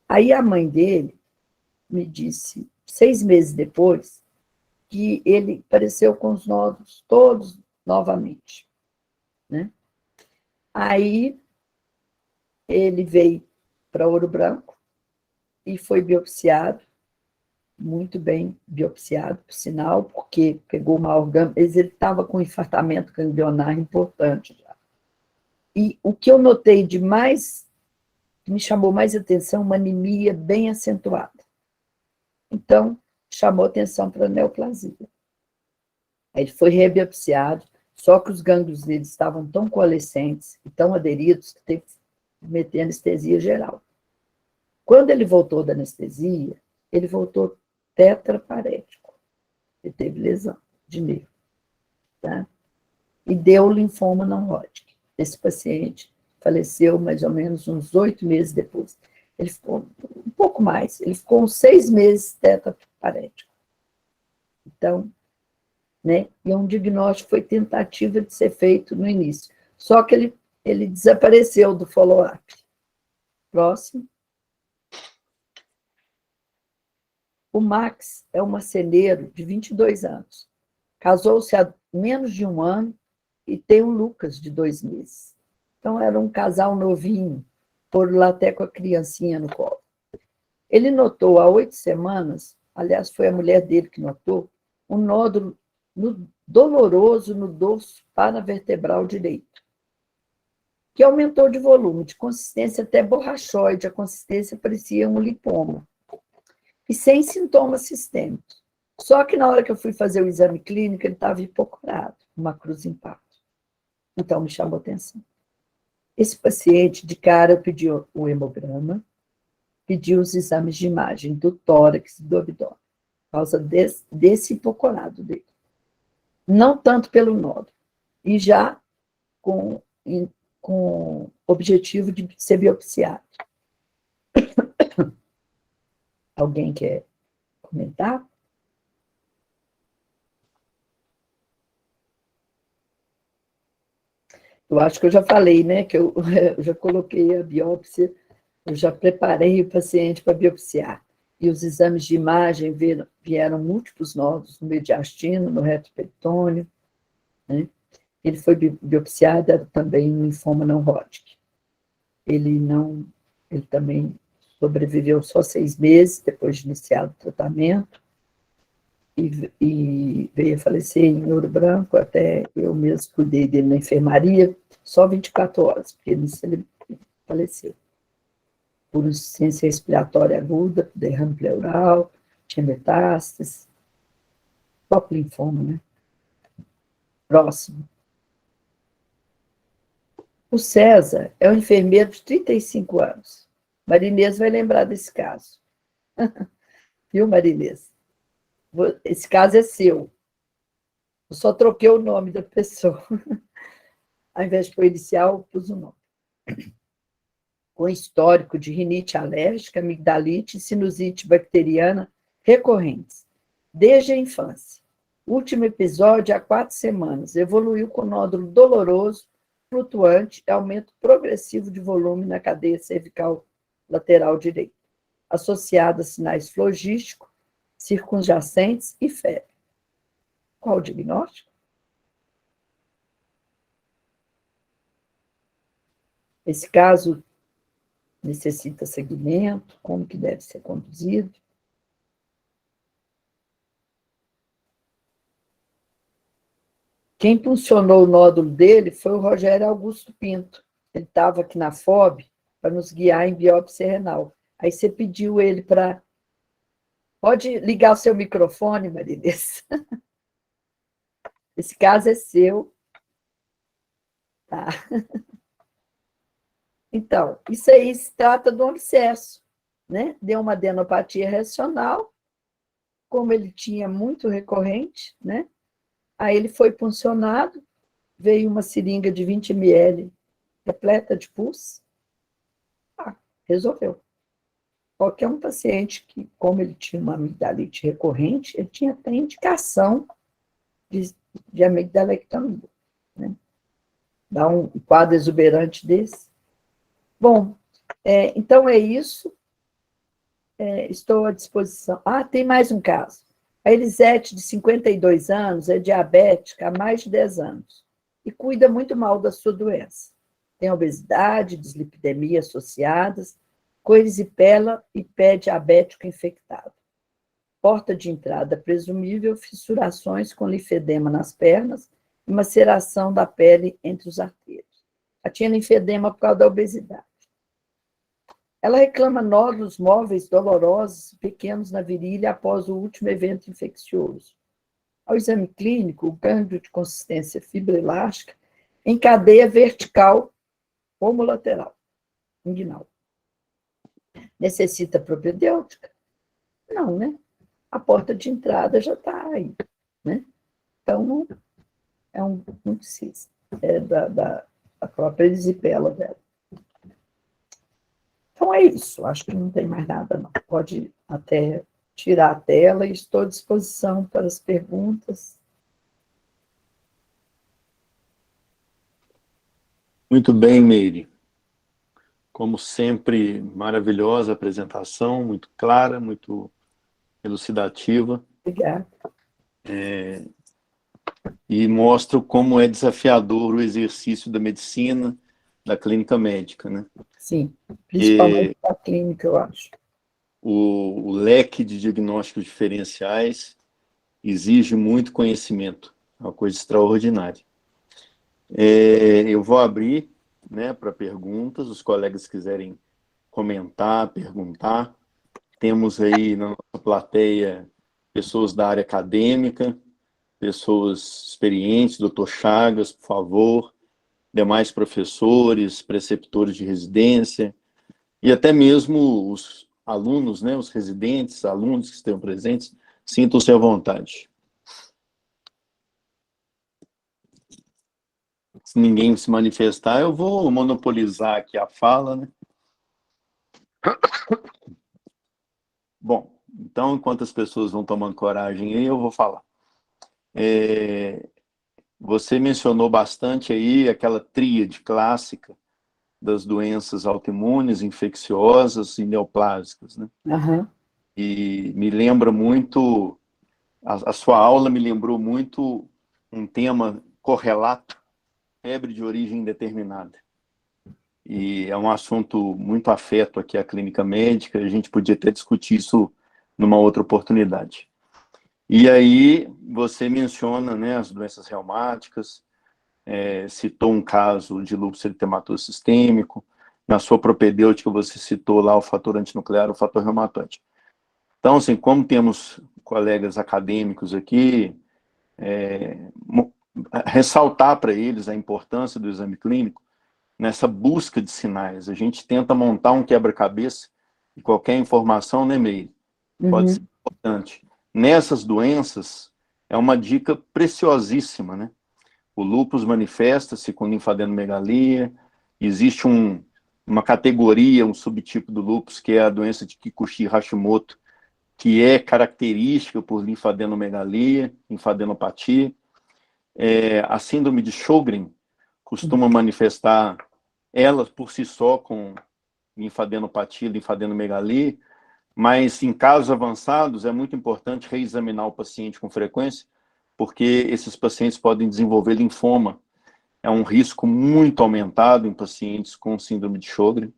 Aí a mãe dele me disse, 6 meses depois, que ele apareceu com os nódulos todos novamente, né? Aí ele veio para Ouro Branco e foi biopsiado, muito bem biopsiado, por sinal, porque pegou uma orgânica, ele estava com um infartamento ganglionar importante já. E o que eu notei de mais, me chamou mais atenção, uma anemia bem acentuada. Então, chamou atenção para a neoplasia. Aí ele foi rebiopsiado, só que os gânglios dele estavam tão coalescentes e tão aderidos que teve que meter anestesia geral. Quando ele voltou da anestesia, ele voltou tetraparético. Ele teve lesão de nervo, tá? E deu linfoma não Hodgkin. Esse paciente faleceu mais ou menos uns 8 meses depois. Ele ficou um pouco mais, ele ficou uns 6 meses tetraparético. Então, né? E um diagnóstico foi tentativa de ser feito no início. Só que ele desapareceu do follow-up. Próximo. O Max é um marceneiro de 22 anos. Casou-se há menos de 1 ano e tem um Lucas de 2 meses. Então, era um casal novinho, por lá até com a criancinha no colo. Ele notou há 8 semanas, aliás, foi a mulher dele que notou, um nódulo doloroso no dorso paravertebral direito, que aumentou de volume, de consistência até borrachoide, a consistência parecia um lipoma, e sem sintomas sistêmicos. Só que na hora que eu fui fazer o exame clínico, ele estava hipocorado, uma cruz-impacto. Então, me chamou atenção. Esse paciente, de cara, eu pedi o hemograma, pedi os exames de imagem do tórax e do abdômen, por causa desse hipocorado dele. Não tanto pelo nódulo, e já com objetivo de ser biopsiado. Alguém quer comentar? Eu acho que eu já falei, né, que eu já coloquei a biópsia, eu já preparei o paciente para biopsiar. E os exames de imagem vieram múltiplos nódulos no mediastino, no reto peritônio, né? Ele foi biopsiado, era também um linfoma não Hodgkin. Ele também sobreviveu só 6 meses depois de iniciado o tratamento e veio a falecer em Ouro Branco, até eu mesmo cuidei dele na enfermaria, só 24 horas, porque nisso ele faleceu. Por insuficiência respiratória aguda, derrame pleural, tinha metástase, próprio linfoma, né? Próximo. O César é um enfermeiro de 35 anos. Marinês vai lembrar desse caso. Viu, Marinês? Esse caso é seu. Eu só troquei o nome da pessoa. Ao invés de pôr inicial, eu pus o nome. Com histórico de rinite alérgica, amigdalite e sinusite bacteriana recorrentes, desde a infância. Último episódio há 4 semanas. Evoluiu com nódulo doloroso, flutuante e aumento progressivo de volume na cadeia cervical lateral direita, associado a sinais flogísticos, circunjacentes e febre. Qual o diagnóstico? Esse caso necessita seguimento, como que deve ser conduzido? Quem funcionou o nódulo dele foi o Rogério Augusto Pinto, ele estava aqui na FOB para nos guiar em biópsia renal. Aí você pediu ele para... Pode ligar o seu microfone, Marinês? Esse caso é seu. Tá. Então, isso aí se trata de um abscesso, né? Deu uma adenopatia reacional, como ele tinha muito recorrente, né? Aí ele foi puncionado, veio uma seringa de 20 ml repleta de pus, resolveu. Qualquer um paciente que, como ele tinha uma amigdalite recorrente, ele tinha até indicação de amigdalectomia, né? Dá um quadro exuberante desse. Bom, então é isso. Estou à disposição. Tem mais um caso. A Elisete, de 52 anos, é diabética há mais de 10 anos e cuida muito mal da sua doença. Tem obesidade, dislipidemia associadas, com erisipela e pé diabético infectado. Porta de entrada presumível, fissurações com linfedema nas pernas e maceração da pele entre os artérios. Ela tinha linfedema por causa da obesidade. Ela reclama nódulos móveis dolorosos, pequenos na virilha após o último evento infeccioso. Ao exame clínico, o gânglio de consistência fibroelástica em cadeia vertical homolateral, inguinal. Necessita propedêutica? Não, né? A porta de entrada já está aí, né? Então, não precisa. É da própria erisipela dela. Então, é isso. Acho que não tem mais nada, não. Pode até tirar a tela e estou à disposição para as perguntas. Muito bem, Meire. Como sempre, maravilhosa apresentação, muito clara, muito elucidativa. Obrigada. E mostra como é desafiador o exercício da medicina, da clínica médica, né? Sim, principalmente a clínica, eu acho. O leque de diagnósticos diferenciais exige muito conhecimento, é uma coisa extraordinária. Eu vou abrir, né, para perguntas, os colegas quiserem comentar, perguntar. Temos aí na nossa plateia pessoas da área acadêmica, pessoas experientes, doutor Chagas, por favor, demais professores, preceptores de residência, e até mesmo os alunos, né, os residentes, alunos que estejam presentes, sintam-se à vontade. Se ninguém se manifestar, eu vou monopolizar aqui a fala, né? Bom, então, enquanto as pessoas vão tomando coragem aí, eu vou falar. Você mencionou bastante aí aquela tríade clássica das doenças autoimunes, infecciosas e neoplásicas, né? Uhum. E me lembra muito, a sua aula me lembrou muito um tema correlato, febre de origem indeterminada. E é um assunto muito afeto aqui à clínica médica, a gente podia até discutir isso numa outra oportunidade. E aí você menciona, né, as doenças reumáticas, citou um caso de lúpus eritematoso sistêmico, na sua propedêutica você citou lá o fator antinuclear, o fator reumatoide. Então, assim, como temos colegas acadêmicos aqui, ressaltar para eles a importância do exame clínico nessa busca de sinais. A gente tenta montar um quebra-cabeça e qualquer informação, né, Meire, pode ser importante. Nessas doenças, é uma dica preciosíssima, né? O lúpus manifesta-se com linfadenomegalia, existe uma categoria, um subtipo do lúpus, que é a doença de Kikuchi-Hashimoto, que é característica por linfadenomegalia, linfadenopatia. A síndrome de Sjögren costuma manifestar ela por si só com linfadenopatia, linfadenomegalia, mas em casos avançados é muito importante reexaminar o paciente com frequência, porque esses pacientes podem desenvolver linfoma. É um risco muito aumentado em pacientes com síndrome de Sjögren,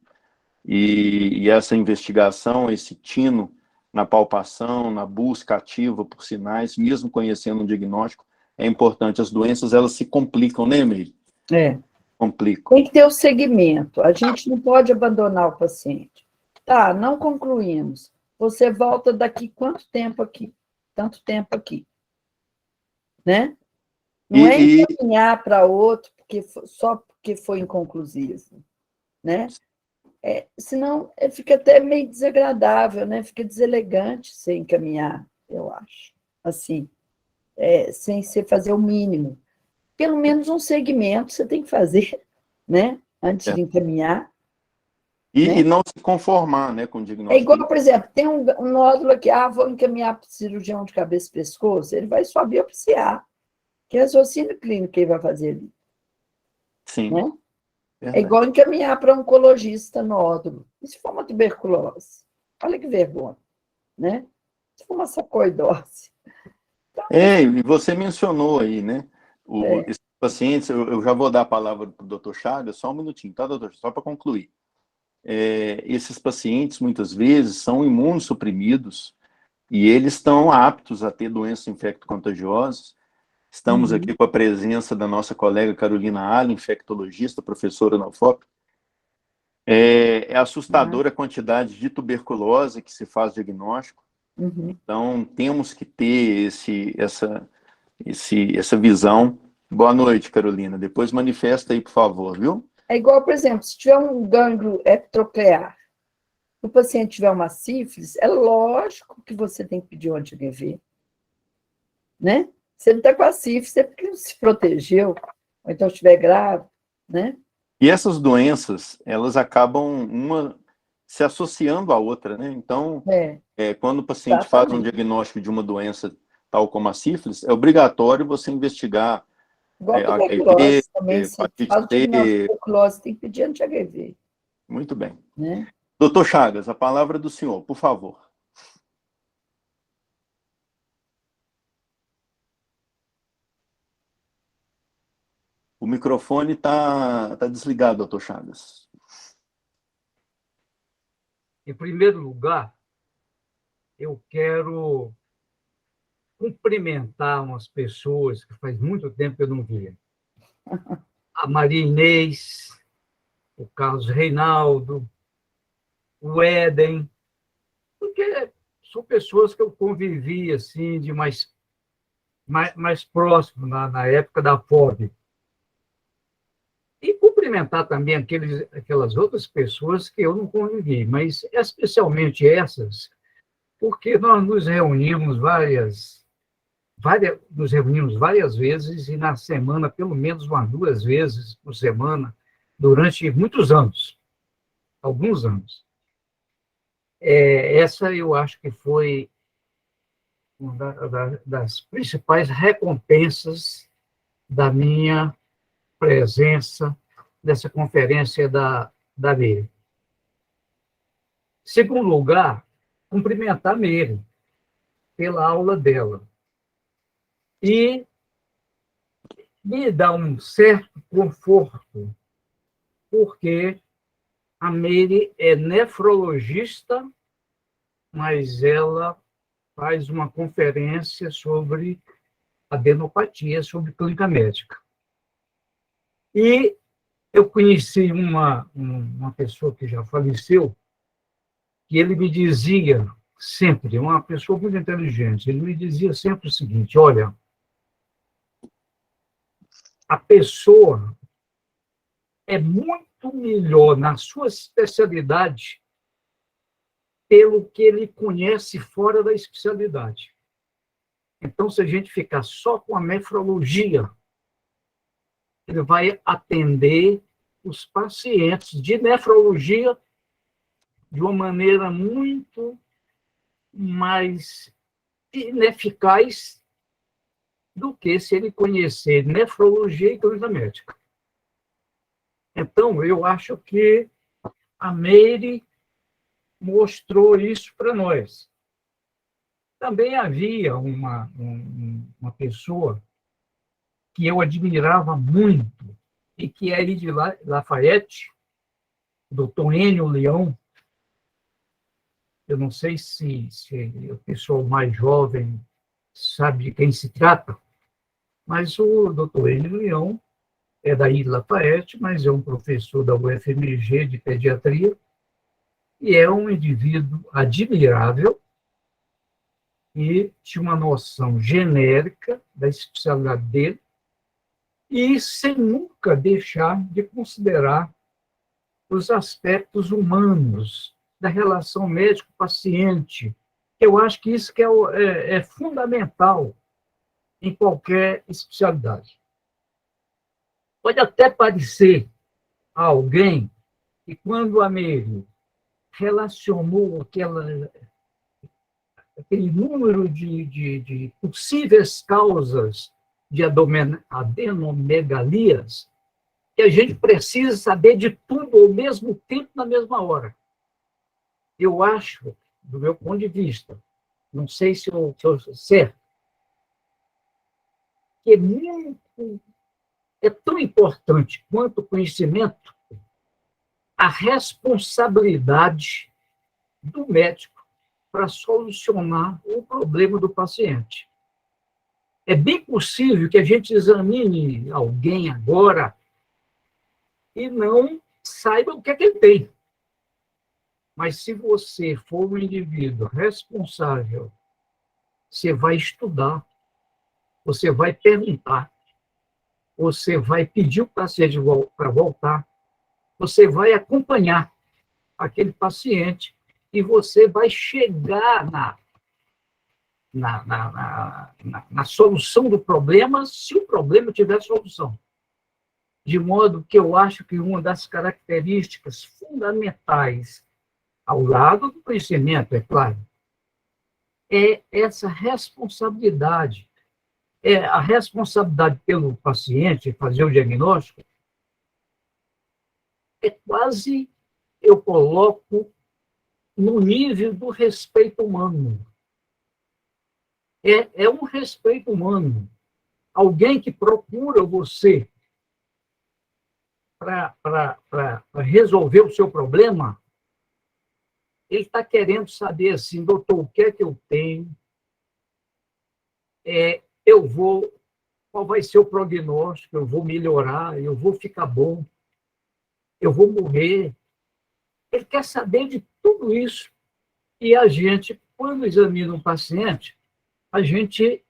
e essa investigação, esse tino na palpação, na busca ativa por sinais, mesmo conhecendo um diagnóstico, é importante. As doenças, elas se complicam, né, Emílio? Complica. Tem que ter o segmento. A gente não pode abandonar o paciente. Tá, não concluímos. Você volta daqui quanto tempo aqui? Tanto tempo aqui. Né? Não é encaminhar para outro só porque foi inconclusivo. Né? Senão fica até meio desagradável, né? Fica deselegante você encaminhar, eu acho. Assim, sem você fazer o mínimo. Pelo menos um segmento você tem que fazer, né? Antes de encaminhar. E não se conformar, né, com o diagnóstico. É igual, por exemplo, tem um nódulo aqui, vou encaminhar para o cirurgião de cabeça e pescoço, ele vai só biopsiar. Que raciocínio clínico que ele vai fazer ali. Sim. Né? É igual encaminhar para um oncologista nódulo. E se for uma tuberculose? Olha que vergonha. Né? Se for uma sarcoidose. Então, e você mencionou aí, né? Esses pacientes, eu já vou dar a palavra para o doutor Chagas, só um minutinho, tá, doutor? Só para concluir. Esses pacientes, muitas vezes, são imunossuprimidos e eles estão aptos a ter doenças infecto-contagiosas. Estamos aqui com a presença da nossa colega Carolina Allen, infectologista, professora na UFOP. É assustadora a quantidade de tuberculose que se faz diagnóstico. Então, temos que ter essa visão. Boa noite, Carolina. Depois manifesta aí, por favor, viu? É igual, por exemplo, se tiver um gânglio epitoclear, o paciente tiver uma sífilis, é lógico que você tem que pedir um anti-HIV. Né? Se ele está com a sífilis, é porque não se protegeu, ou então estiver grave, né? E essas doenças, elas acabam uma se associando à outra, né? Então, quando o paciente faz um diagnóstico de uma doença tal como a sífilis, é obrigatório você investigar igual HIV, também, se faz hepatite C. tuberculose, tem que pedir anti-HIV. Muito bem. Né? Doutor Chagas, a palavra é do senhor, por favor. O microfone está desligado, doutor Chagas. Em primeiro lugar, eu quero cumprimentar umas pessoas que faz muito tempo que eu não via. A Maria Inês, o Carlos Reinaldo, o Éden, porque são pessoas que eu convivi assim, de mais próximo, na época da FOB. E cumprimentar também aquelas outras pessoas que eu não convivi, mas especialmente essas, porque nós nos reunimos várias vezes, e na semana, pelo menos umas 2 vezes por semana, durante muitos anos, alguns anos. Essa eu acho que foi uma das principais recompensas da minha presença nessa conferência da Meire. Segundo lugar, cumprimentar a Meire pela aula dela. E me dá um certo conforto, porque a Meire é nefrologista, mas ela faz uma conferência sobre adenopatia, sobre clínica médica. E eu conheci uma pessoa que já faleceu, que ele me dizia sempre, uma pessoa muito inteligente, ele me dizia sempre o seguinte: olha, a pessoa é muito melhor na sua especialidade pelo que ele conhece fora da especialidade. Então, se a gente ficar só com a nefrologia, ele vai atender os pacientes de nefrologia de uma maneira muito mais ineficaz do que se ele conhecer nefrologia e clínica médica. Então, eu acho que a Meire mostrou isso para nós. Também havia uma pessoa que eu admirava muito, e que é de Lafayette, o doutor Enio Leão. Eu não sei se o pessoal mais jovem sabe de quem se trata, mas o doutor Enio Leão é daí de Lafayette, mas é um professor da UFMG de pediatria, e é um indivíduo admirável e tinha uma noção genérica da especialidade dele, e sem nunca deixar de considerar os aspectos humanos da relação médico-paciente. Eu acho que isso que é fundamental em qualquer especialidade. Pode até parecer a alguém que, quando a Meire relacionou aquele número de possíveis causas de adenomegalias, que a gente precisa saber de tudo ao mesmo tempo, na mesma hora. Eu acho, do meu ponto de vista, não sei se eu sou certo, que é tão importante quanto o conhecimento a responsabilidade do médico para solucionar o problema do paciente. É bem possível que a gente examine alguém agora e não saiba o que é que ele tem. Mas se você for um indivíduo responsável, você vai estudar, você vai perguntar, você vai pedir o paciente para voltar, você vai acompanhar aquele paciente e você vai chegar na solução do problema, se o problema tiver solução. De modo que eu acho que uma das características fundamentais, ao lado do conhecimento, é claro, é essa responsabilidade. É a responsabilidade pelo paciente fazer o diagnóstico é quase, eu coloco, no nível do respeito humano. É um respeito humano. Alguém que procura você para resolver o seu problema, ele está querendo saber assim, doutor, o que é que eu tenho? Qual vai ser o prognóstico? Eu vou melhorar, eu vou ficar bom, eu vou morrer. Ele quer saber de tudo isso. E a gente, quando examina um paciente, a gente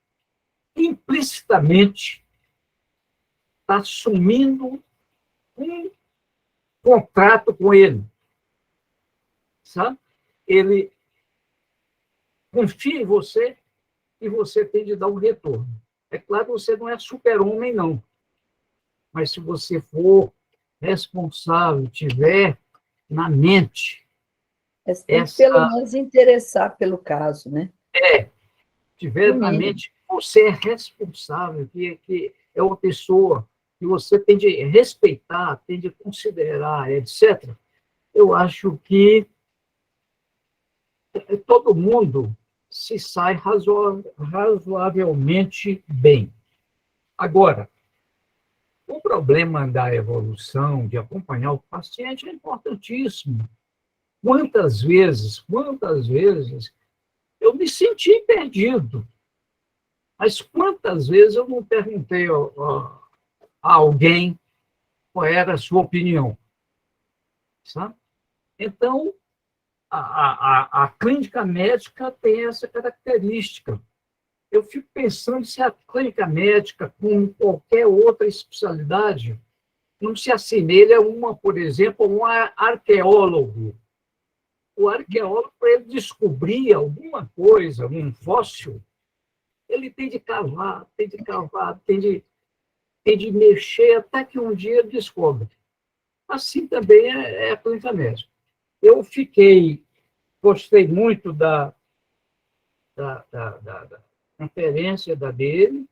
implicitamente está assumindo um contrato com ele, sabe? Ele confia em você e você tem de dar um retorno. É claro que você não é super-homem, não. Mas se você for responsável, tiver na mente Mas tem que, pelo menos, interessar pelo caso, né? Tiver na mente, você é responsável, que é uma pessoa que você tem de respeitar, tem de considerar, etc. Eu acho que todo mundo se sai razoavelmente bem. Agora, o problema da evolução, de acompanhar o paciente, é importantíssimo. Quantas vezes eu me senti perdido. Mas quantas vezes eu não perguntei a alguém qual era a sua opinião? Sabe? Então, a clínica médica tem essa característica. Eu fico pensando se a clínica médica, com qualquer outra especialidade, não se assemelha a por exemplo, a um arqueólogo. O arqueólogo, para ele descobrir alguma coisa, um fóssil, ele tem de cavar, tem de mexer até que um dia ele descobre. Assim também é a clínica médica. Eu gostei muito da conferência dele,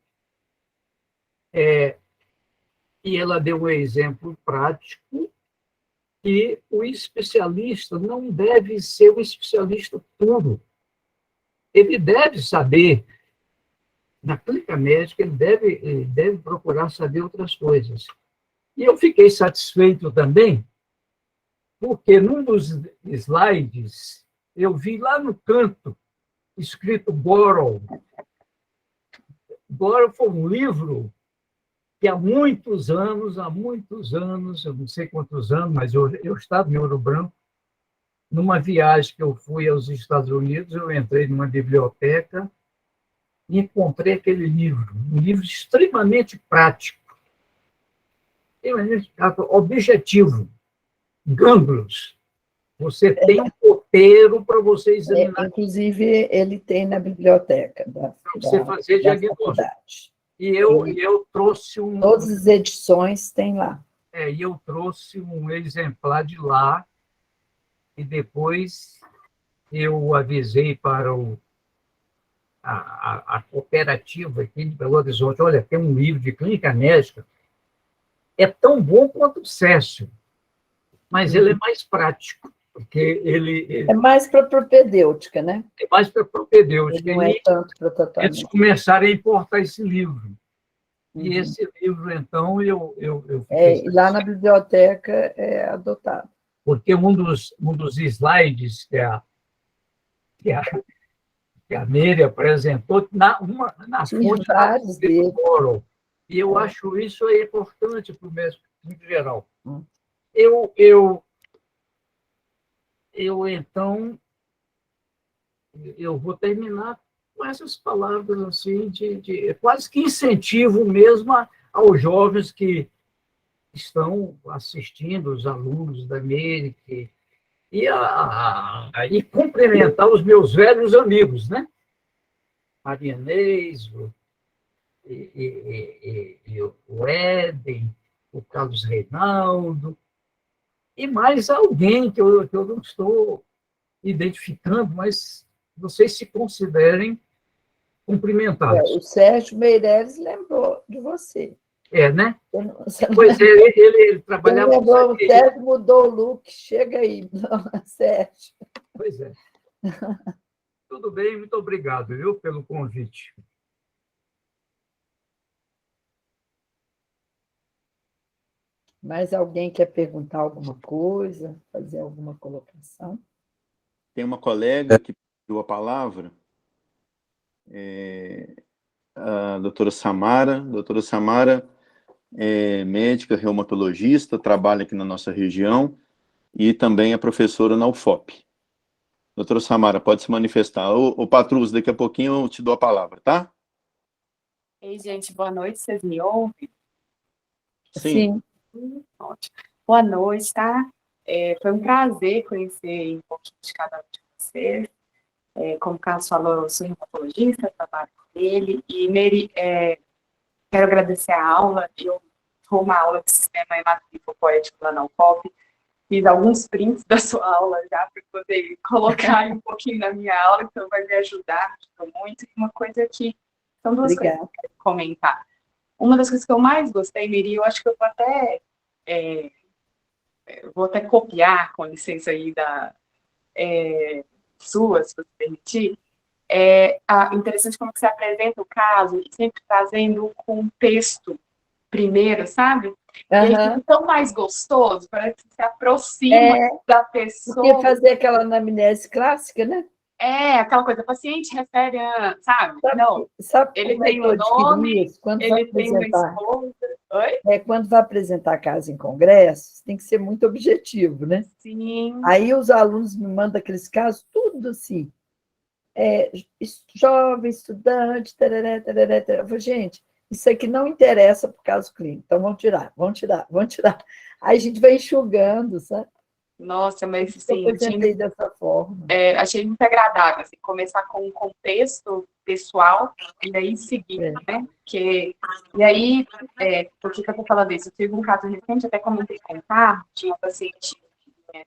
e ela deu um exemplo prático que o especialista não deve ser um especialista puro. Ele deve saber, na clínica médica, ele deve procurar saber outras coisas. E eu fiquei satisfeito também, porque num dos slides, eu vi lá no canto, escrito Gorel. Gorel foi um livro que há muitos anos, eu não sei quantos anos, mas eu estava em Ouro Branco, numa viagem que eu fui aos Estados Unidos, eu entrei numa biblioteca e encontrei aquele livro, um livro extremamente prático, extremamente objetivo, gânglios. Você tem um roteiro para você examinar. Inclusive, ele tem na biblioteca para você fazer da diagnóstico. faculdade. E eu trouxe um... Todas as edições tem lá. E eu trouxe um exemplar de lá, e depois eu avisei para a cooperativa aqui de Belo Horizonte, olha, tem um livro de clínica médica, é tão bom quanto o Cécio, mas ele é mais prático, porque ele é mais para propedêutica, né? É mais para propedêutica. Ele não é tanto para tratamento. Eles começaram a importar esse livro. E Uhum. esse livro, então, eu e lá na biblioteca é adotado. Porque um dos slides que a Meire apresentou, nas fontes vários deles. E eu acho isso aí importante para o médico em geral. Então, eu vou terminar com essas palavras assim, de quase que incentivo mesmo aos jovens que estão assistindo, os alunos da Meire, e cumprimentar os meus velhos amigos, né? Marianês, o Éden, o Carlos Reinaldo, e mais alguém que eu não estou identificando, mas vocês se considerem cumprimentados. O Sérgio Meireles lembrou de você. Né? Pois é, ele trabalhava com lembrou, o Sérgio mudou o look, chega aí, Sérgio. Pois é. Tudo bem, muito obrigado, viu, pelo convite. Mais alguém quer perguntar alguma coisa, fazer alguma colocação? Tem uma colega que pediu a palavra, a doutora Samara. A doutora Samara é médica reumatologista, trabalha aqui na nossa região e também é professora na UFOP. Doutora Samara, pode se manifestar. Ô Patrus, daqui a pouquinho eu te dou a palavra, tá? Ei, gente, boa noite, vocês me ouvem? Sim. Ótimo. Boa noite, tá? Foi um prazer conhecer um pouquinho de cada um de vocês. Como o Carlos falou, eu sou reumatologista, trabalho com ele, e Meire, quero agradecer a aula. Eu dou uma aula de sistema hematolinfopoético lá na UFOP, fiz alguns prints da sua aula já para poder colocar aí um pouquinho na minha aula, então vai me ajudar muito. E uma coisa que são duas coisas que eu quero comentar. Uma das coisas que eu mais gostei, Miri, eu acho que eu vou até copiar, com licença aí sua, se você permitir. Interessante como que você apresenta o caso, e sempre trazendo o contexto primeiro, sabe? E aí fica tão mais gostoso, parece que se aproxima da pessoa. Porque fazer aquela anamnese clássica, né? Aquela coisa, paciente refere a, sabe? Não, ele tem um nome, ele tem uma esposa. Oi? Quando vai apresentar caso em congressos, tem que ser muito objetivo, né? Sim. Aí os alunos me mandam aqueles casos, tudo assim. Jovem, estudante, tarará, tarará, tarará. Eu falo, gente, isso aqui não interessa para o caso clínico, então vamos tirar. Aí a gente vai enxugando, sabe? Nossa, mas sim, eu dessa forma. Achei muito agradável, assim, começar com um contexto pessoal e aí seguir, né? E aí, por que eu estou falando isso? Eu tive um caso recente, até comentei com o Carlos, tinha uma paciente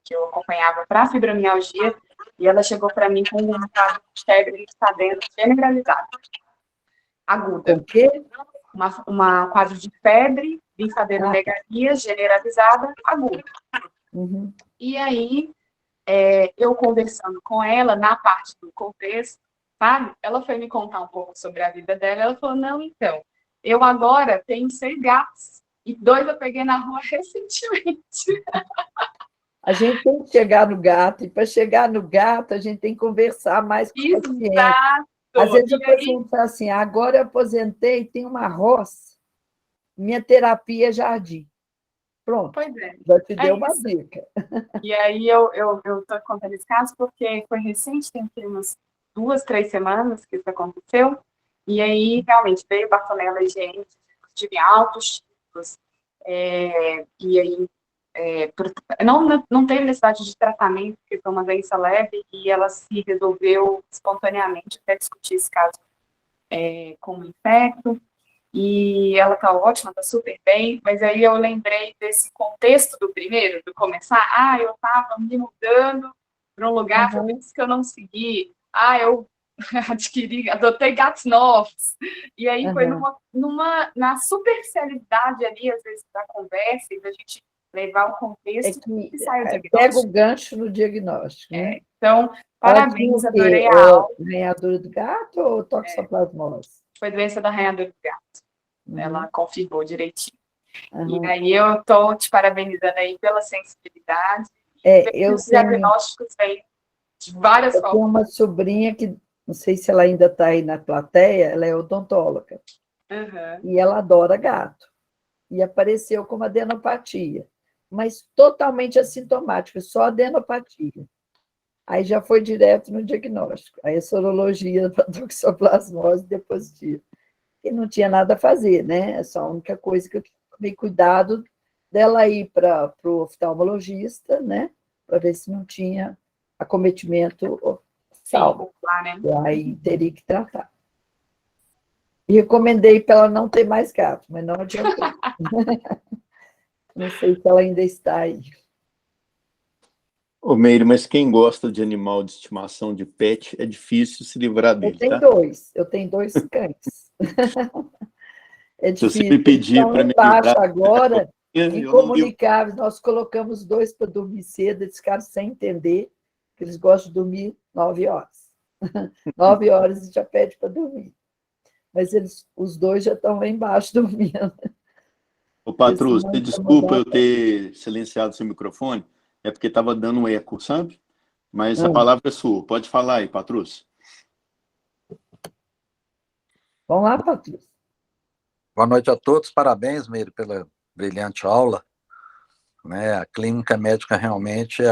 que eu acompanhava para fibromialgia, e ela chegou para mim com um caso de febre linfadena generalizada, aguda. O quê? Uma quadro de febre, linfadenomegalia generalizada, aguda. Uhum. E aí, eu conversando com ela, na parte do contexto, sabe? Ela foi me contar um pouco sobre a vida dela, ela falou, não, então, eu agora tenho 6 gatos, e 2 eu peguei na rua recentemente. A gente tem que chegar no gato, e para chegar no gato, a gente tem que conversar mais com o paciente. Às vezes o paciente fala assim, agora eu aposentei, tem uma roça, minha terapia é jardim. Pronto, Pois é. já te deu É uma isso. dica. E aí eu tô contando esse caso porque foi recente, tem aqui umas 2, 3 semanas que isso aconteceu. E aí, realmente, veio Bartonella higiene, tive altos tipos. E aí, não teve necessidade de tratamento, porque foi uma doença leve e ela se resolveu espontaneamente. Até discutir esse caso com o infecto. E ela tá ótima, tá super bem, mas aí eu lembrei desse contexto do primeiro, do começar, eu tava me mudando para um lugar, foi por isso que eu não segui, eu adotei gatos novos, e aí foi na superficialidade ali, às vezes, da conversa, e da gente levar o contexto que e sai o pega o diagnóstico. gancho no diagnóstico, né? Então, Ela parabéns, tinha o adorei quê? a aula. Arranhadura do gato ou toxoplasmose? Foi doença da arranhadura do gato. Ela Uhum. confirmou direitinho. Uhum. E aí eu estou te parabenizando aí pela sensibilidade. Eu Os diagnósticos vêm de várias tenho formas. uma sobrinha que, não sei se ela ainda está aí na plateia, ela é odontóloga. Uhum. E ela adora gato. E apareceu com adenopatia, mas totalmente assintomática, só adenopatia. Aí já foi direto no diagnóstico. Aí a sorologia para toxoplasmose depois de e não tinha nada a fazer, né? Essa a única coisa que eu tomei cuidado dela ir para o oftalmologista, né? Para ver se não tinha acometimento salvo. Lá, né? E aí teria que tratar. E recomendei para ela não ter mais gato, mas não adiantou. Não sei se ela ainda está aí. Ô, Meire, mas quem gosta de animal de estimação, de pet, é difícil se livrar dele, tá? Eu tenho dois cães. É Se você difícil. me Eles pedir estão lá para me embaixo livrar, agora, eu não livro. incomunicáveis. Nós colocamos dois para dormir cedo, eles ficaram sem entender que eles gostam de dormir 9 horas. 9 horas e já pede para dormir. Mas os dois já estão lá embaixo dormindo. Ô, Patrus, Não desculpa incomodar. eu ter silenciado seu microfone, é porque estava dando um eco, sabe? Mas a Ah, palavra é sua. Pode falar aí, Patrus. vamos lá, Patrícia. Boa noite a todos, parabéns, Meire, pela brilhante aula. Né? A clínica médica realmente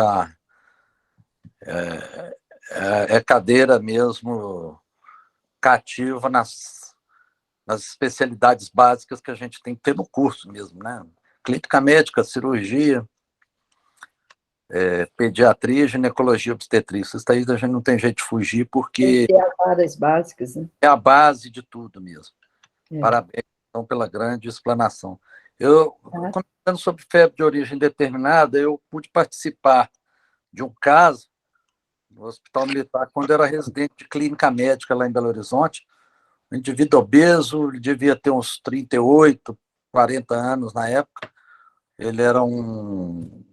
é cadeira mesmo cativa nas especialidades básicas que a gente tem que ter no curso mesmo. Né? Clínica médica, cirurgia, pediatria, ginecologia, obstetrícia. Isso daí a gente não tem jeito de fugir, porque Tem que ter as áreas básicas, né? é a base de tudo mesmo. É. Parabéns, então, pela grande explanação. Comentando sobre febre de origem indeterminada, eu pude participar de um caso no Hospital Militar, quando eu era residente de clínica médica lá em Belo Horizonte. Um indivíduo obeso, ele devia ter uns 38, 40 anos na época. Ele era um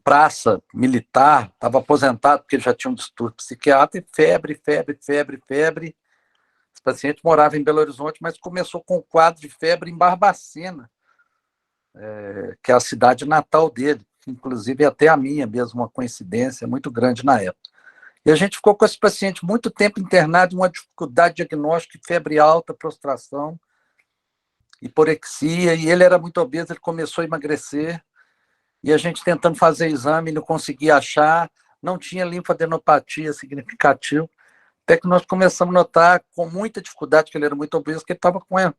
praça militar, estava aposentado porque ele já tinha um distúrbio psiquiátrico, e febre. Esse paciente morava em Belo Horizonte, mas começou com um quadro de febre em Barbacena, que é a cidade natal dele, inclusive até a minha mesmo, uma coincidência muito grande na época. E a gente ficou com esse paciente muito tempo internado, uma dificuldade diagnóstica, febre alta, prostração, hiporexia, e ele era muito obeso, ele começou a emagrecer, e a gente tentando fazer exame, não conseguia achar, não tinha linfadenopatia significativa, até que nós começamos a notar com muita dificuldade, que ele era muito obeso, que ele estava com uma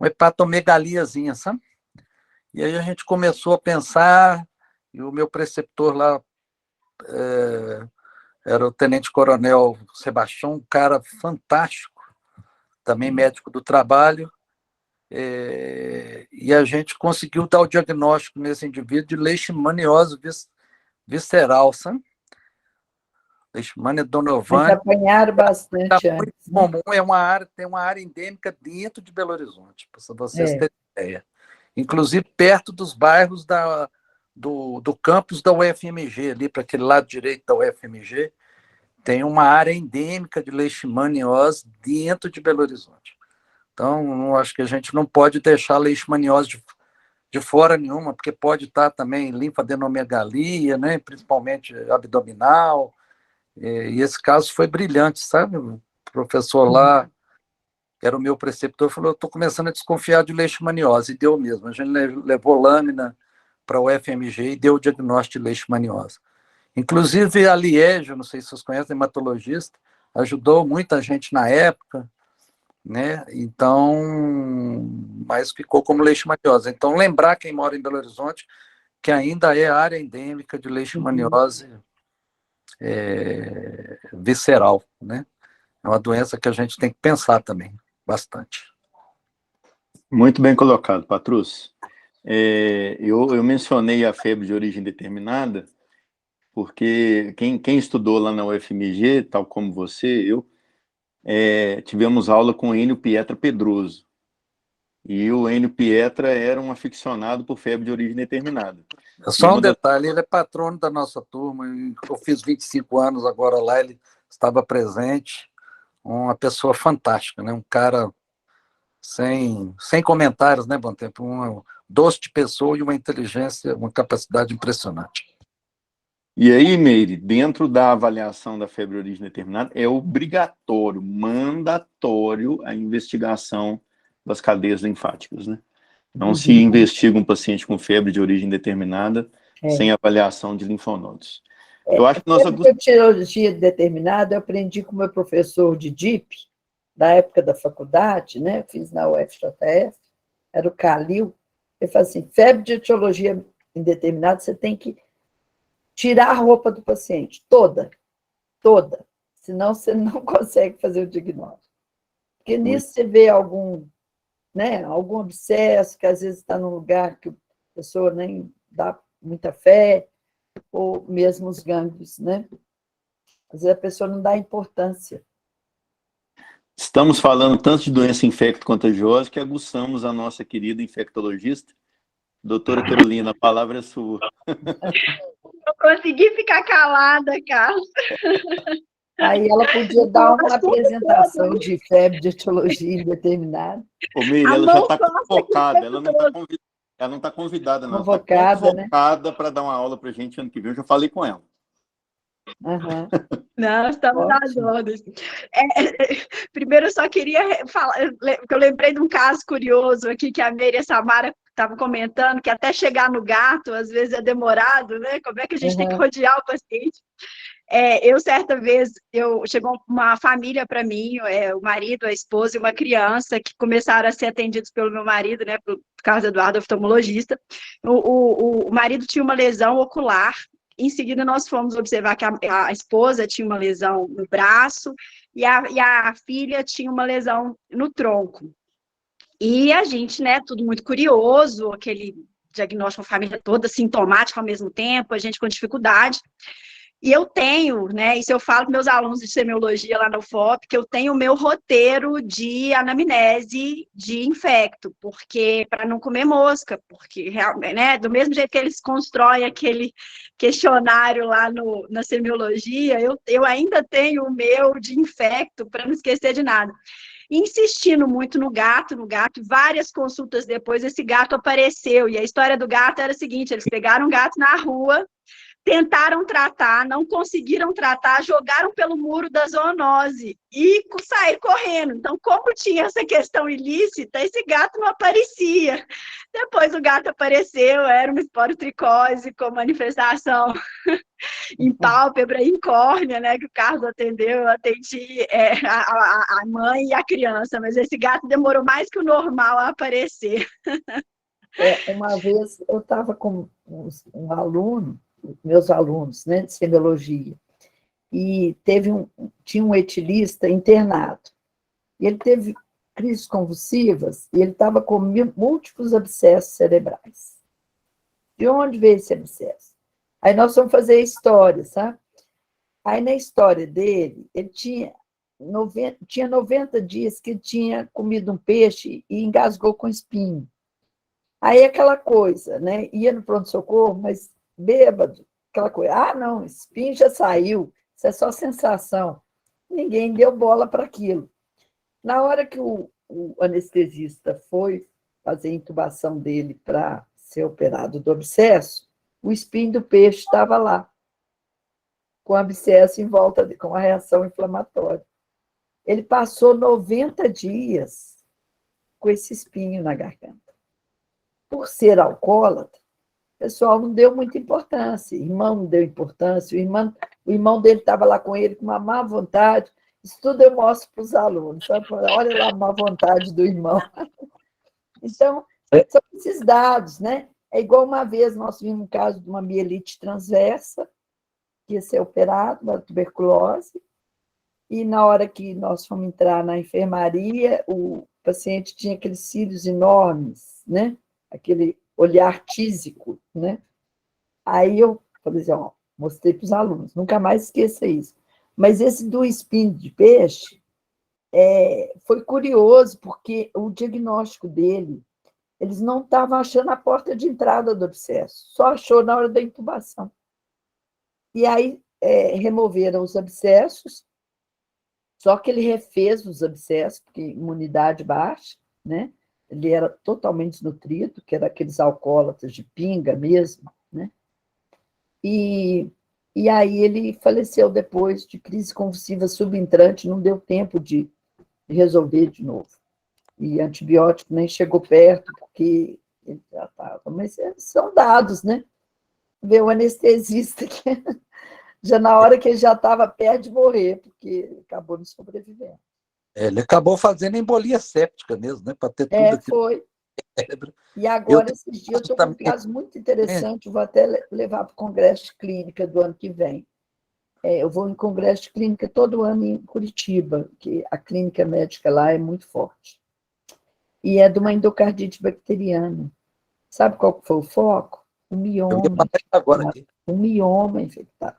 hepatomegaliazinha, sabe? E aí a gente começou a pensar, e o meu preceptor lá era o tenente-coronel Sebastião, um cara fantástico, também médico do trabalho, e a gente conseguiu dar o diagnóstico nesse indivíduo de leishmaniose visceral, sabe? Leishmania Mas donovani. apanharam bastante Muito antes, né? comum, tem uma área endêmica dentro de Belo Horizonte, para vocês terem ideia. Inclusive perto dos bairros do campus da UFMG, ali para aquele lado direito da UFMG, tem uma área endêmica de leishmaniose dentro de Belo Horizonte. Então, acho que a gente não pode deixar a leishmaniose de fora nenhuma, porque pode estar também linfadenomegalia, né, principalmente abdominal, e esse caso foi brilhante, sabe? O professor lá que era o meu preceptor, falou: eu estou começando a desconfiar de leishmaniose, e deu mesmo. A gente levou lâmina para o FMG e deu o diagnóstico de leishmaniose. Inclusive, a Liege, não sei se vocês conhecem, hematologista, ajudou muita gente na época, né? Então, mas ficou como leishmaniose. Então, lembrar quem mora em Belo Horizonte que ainda é área endêmica de leishmaniose visceral, né? É uma doença que a gente tem que pensar também, bastante. Muito bem colocado, Patrus. Eu mencionei a febre de origem determinada, porque quem estudou lá na UFMG, tal como você, tivemos aula com o Enio Pietra Pedroso. E o Enio Pietra era um aficionado por febre de origem determinada. Só um detalhe, ele é patrono da nossa turma, eu fiz 25 anos agora lá, ele estava presente, uma pessoa fantástica, né? Um cara sem comentários, né, Bom Tempo? Um doce de pessoa e uma inteligência, uma capacidade impressionante. E aí, Meire, dentro da avaliação da febre de origem determinada, é obrigatório, mandatório a investigação das cadeias linfáticas, né? Não se investiga um paciente com febre de origem determinada sem avaliação de linfonodos. Eu acho que febre de origem determinada eu aprendi com o meu professor de DIP, da época da faculdade, né? Fiz na UFJF, era o Calil. Ele falou assim: febre de etiologia indeterminada, você tem que tirar a roupa do paciente, toda, senão você não consegue fazer o diagnóstico. Porque nisso você vê algum abscesso, que às vezes está num lugar que a pessoa nem dá muita fé, ou mesmo os gânglios, né? Às vezes a pessoa não dá importância. Estamos falando tanto de doença infecto-contagiosa que aguçamos a nossa querida infectologista, doutora Carolina, a palavra é sua. Eu consegui ficar calada, Carlos. Aí ela podia dar uma apresentação de febre de etiologia indeterminada. Ô, Meire, ela já está convocada, ela não está convidada, não. Ela está convocada para dar uma aula para a gente ano que vem. Eu já falei com ela. Uhum. Não, estamos nas ordens. Primeiro, eu só queria falar, que eu lembrei de um caso curioso aqui que a Meire e a Samara estavam comentando, que até chegar no gato, às vezes é demorado, né? Como é que a gente tem que rodear o paciente? Eu, certa vez, chegou uma família para mim, o marido, a esposa e uma criança, que começaram a ser atendidos pelo meu marido, né? Por causa do Eduardo, oftalmologista. O marido tinha uma lesão ocular. Em seguida, nós fomos observar que a esposa tinha uma lesão no braço e a filha tinha uma lesão no tronco. E a gente, né, tudo muito curioso, aquele diagnóstico, a família toda sintomática ao mesmo tempo, a gente com dificuldade. E eu tenho, né, isso eu falo para meus alunos de semiologia lá na UFOP, que eu tenho o meu roteiro de anamnese de infecto, porque para não comer mosca, porque realmente, né, do mesmo jeito que eles constroem aquele questionário lá na semiologia, eu ainda tenho o meu de infecto para não esquecer de nada. Insistindo muito no gato, várias consultas depois, esse gato apareceu, e a história do gato era a seguinte: eles pegaram um gato na rua, tentaram tratar, não conseguiram tratar, jogaram pelo muro da zoonose e saíram correndo. Então, como tinha essa questão ilícita, esse gato não aparecia. Depois o gato apareceu, era uma esporotricose com manifestação em pálpebra, em córnea, né, que o Carlos atendeu, eu atendi a mãe e a criança, mas esse gato demorou mais que o normal a aparecer. Uma vez eu estava com um aluno, meus alunos, né, de semiologia, e tinha um etilista internado, e ele teve crises convulsivas, e ele estava com múltiplos abscessos cerebrais. De onde veio esse abscesso? Aí nós vamos fazer a história, sabe? Aí na história dele, ele tinha 90 dias que ele tinha comido um peixe e engasgou com espinho. Aí aquela coisa, né? Ia no pronto-socorro, mas bêbado, aquela coisa. Não, espinho já saiu, isso é só sensação. Ninguém deu bola para aquilo. Na hora que o anestesista foi fazer a intubação dele para ser operado do abscesso, o espinho do peixe estava lá, com abscesso em volta, com a reação inflamatória. ele passou 90 dias com esse espinho na garganta. Por ser alcoólatra, o pessoal não deu muita importância, o irmão não deu importância, o irmão dele estava lá com ele com uma má vontade. Isso tudo eu mostro para os alunos. Olha lá a má vontade do irmão. Então, são esses dados, né? É igual uma vez nós vimos um caso de uma mielite transversa, que ia ser operado, uma tuberculose, e na hora que nós fomos entrar na enfermaria, o paciente tinha aqueles cílios enormes, né? Aquele olhar tísico, né? Aí eu falei assim, ó, mostrei para os alunos, nunca mais esqueça isso. Mas esse do espinho de peixe foi curioso, porque o diagnóstico dele, eles não estavam achando a porta de entrada do abscesso, só achou na hora da intubação. E aí removeram os abscessos, só que ele refez os abscessos, porque imunidade baixa, né? Ele era totalmente desnutrido, que era aqueles alcoólatras de pinga mesmo, né? E aí ele faleceu depois de crise convulsiva subentrante, não deu tempo de resolver de novo. E antibiótico nem chegou perto, porque ele já estava. Mas são dados, né? Ver o anestesista que já na hora que ele já estava perto de morrer, porque acabou não sobrevivendo. Ele acabou fazendo embolia séptica mesmo, né? Para ter tudo aquilo. Foi. E agora, esses dias, eu estou com um caso muito interessante, vou até levar para o Congresso de Clínica do ano que vem. Eu vou em Congresso de Clínica todo ano em Curitiba, que a clínica médica lá é muito forte. E é de uma endocardite bacteriana. Sabe qual foi o foco? Um mioma. Agora aqui. Um mioma infectado.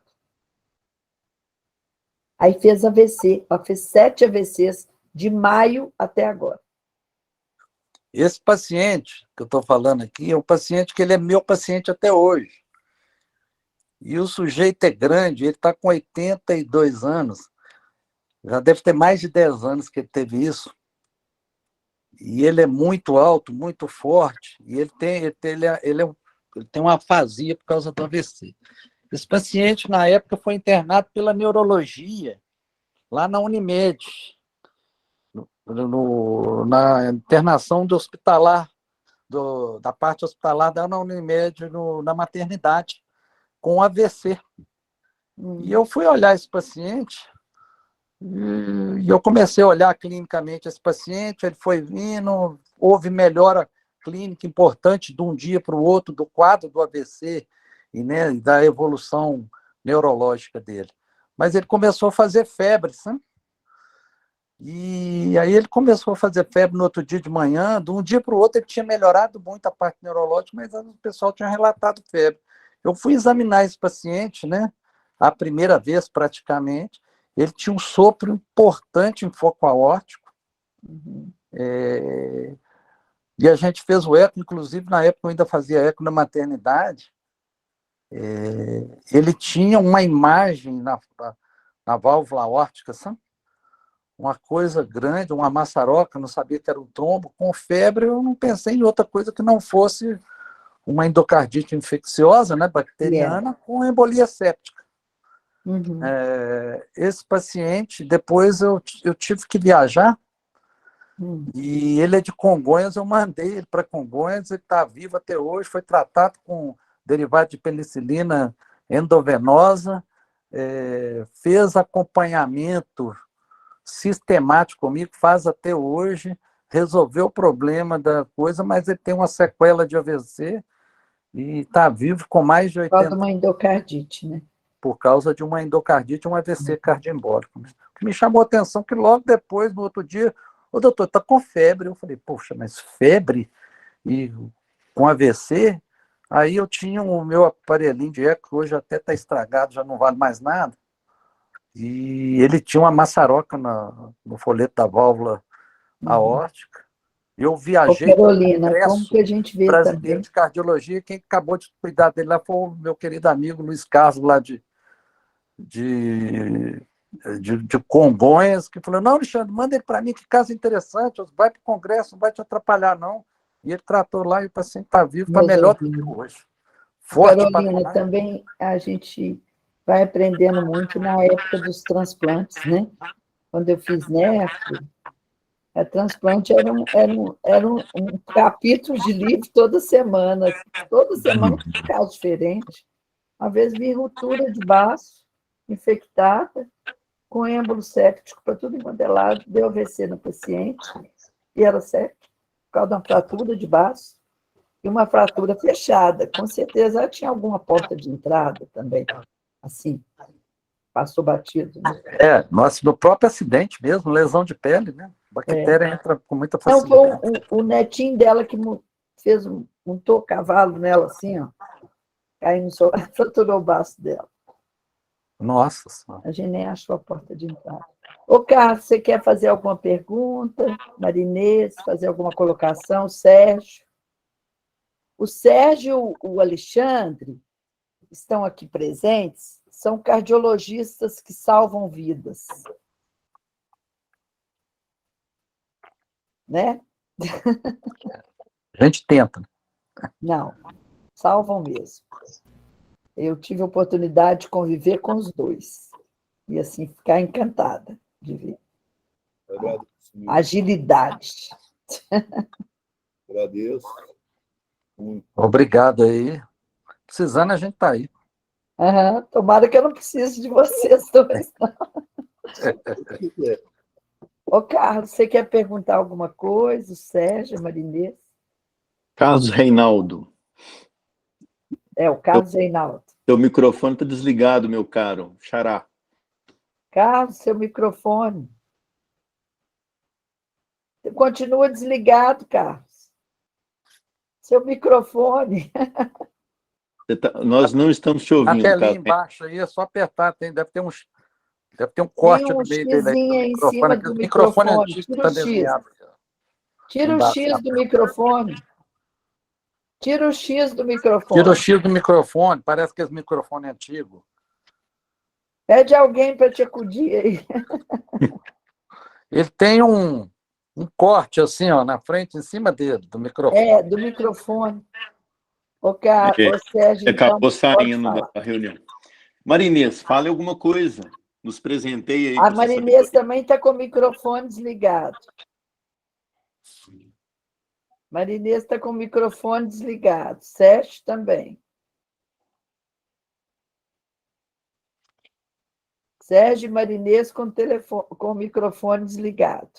Aí fez AVC, ela fez 7 AVCs de maio até agora. Esse paciente que eu estou falando aqui é um paciente que ele é meu paciente até hoje. E o sujeito é grande, ele está com 82 anos, já deve ter mais de 10 anos que ele teve isso. E ele é muito alto, muito forte, e ele tem uma afasia por causa do AVC. Esse paciente, na época, foi internado pela neurologia, lá na Unimed, na internação do hospitalar, da parte hospitalar da Unimed, na maternidade, com AVC. E eu fui olhar esse paciente, e eu comecei a olhar clinicamente esse paciente, ele foi vindo, houve melhora clínica importante de um dia para o outro, do quadro do AVC, e, né, da evolução neurológica dele. Mas ele começou a fazer febre, sabe? E aí ele começou a fazer febre no outro dia de manhã, de um dia para o outro ele tinha melhorado muito a parte neurológica, mas o pessoal tinha relatado febre. Eu fui examinar esse paciente, né, a primeira vez praticamente, ele tinha um sopro importante em foco aórtico, e a gente fez o eco, inclusive na época eu ainda fazia eco na maternidade, ele tinha uma imagem na válvula aórtica, sabe? Uma coisa grande, uma maçaroca, não sabia que era um trombo, com febre eu não pensei em outra coisa que não fosse uma endocardite infecciosa, né, bacteriana, com embolia séptica. Esse paciente, depois eu tive que viajar, e ele é de Congonhas, eu mandei ele para Congonhas, ele está vivo até hoje, foi tratado com derivado de penicilina endovenosa, fez acompanhamento sistemático comigo, faz até hoje, resolveu o problema da coisa, mas ele tem uma sequela de AVC e está vivo com mais de 80 Por causa de uma endocardite, né? Por causa de uma endocardite, um AVC cardioembólico. O que me chamou a atenção que logo depois, no outro dia, o doutor está com febre. Eu falei, poxa, mas febre e com AVC? Aí eu tinha o meu aparelhinho de eco, que hoje até está estragado, já não vale mais nada. E ele tinha uma maçaroca no folheto da válvula aórtica. Eu viajei. Carolina, como que a gente vê brasileiro também de cardiologia, quem acabou de cuidar dele lá foi o meu querido amigo Luiz Carlos, lá de Congonhas, que falou, não, Alexandre, manda ele para mim, que caso interessante, vai para o congresso, não vai te atrapalhar, não. E ele tratou lá e o paciente está vivo, está melhor do que hoje. Forte. Carolina, também a gente vai aprendendo muito na época dos transplantes, né? quando eu fiz nefro, a transplante era um capítulo de livro toda semana um caso diferente. Uma vez vi ruptura de baço, infectada, com êmbolo séptico para tudo enquanto é lado, deu AVC no paciente, e era séptico, por causa de uma fratura de baço, e uma fratura fechada. Com certeza ela tinha alguma porta de entrada também, assim, passou batido. Né? Nossa, no próprio acidente mesmo, lesão de pele, né? A bactéria entra com muita Então, facilidade. foi o netinho dela que fez montou cavalo nela, assim, ó, caiu no sofá, fraturou o baço dela. Nossa Senhora. A gente nem achou a porta de entrada. Ô, Carlos, você quer fazer alguma pergunta? Marinês, fazer alguma colocação? Sérgio? O Sérgio e o Alexandre estão aqui presentes, são cardiologistas que salvam vidas. Né? A gente tenta. Não, salvam mesmo. Eu tive a oportunidade de conviver com os dois. E, assim, ficar encantada de ver. Agilidade. Agradeço. Obrigado aí. Precisando, a gente está aí. Uhum. Tomara que eu não precise de vocês dois, não. Ô, Carlos, você quer perguntar alguma coisa? O Sérgio, Marinês? Carlos Reinaldo. O Carlos Reinaldo. Seu microfone está desligado, meu caro. Xará. Carlos, seu microfone. Continua desligado, Carlos. Seu microfone. Nós não estamos te ouvindo. A telinha embaixo aí, é só apertar. Deve ter um corte no meio dele aí. Em cima do microfone microfone. antigo está desenhado. Tira o X do microfone. Tira o X do microfone. Tira o X do microfone, parece que esse microfone é antigo. Pede alguém para te acudir aí. Ele tem um corte assim, ó, na frente, em cima dele, do microfone. Do microfone. O Sérgio, acabou saindo da reunião. Marinês, fale alguma coisa. Nos presenteie aí. A Marinês também está com o microfone desligado. Marinês está com o microfone desligado. Sérgio também. Sérgio e Marinês com o microfone desligado.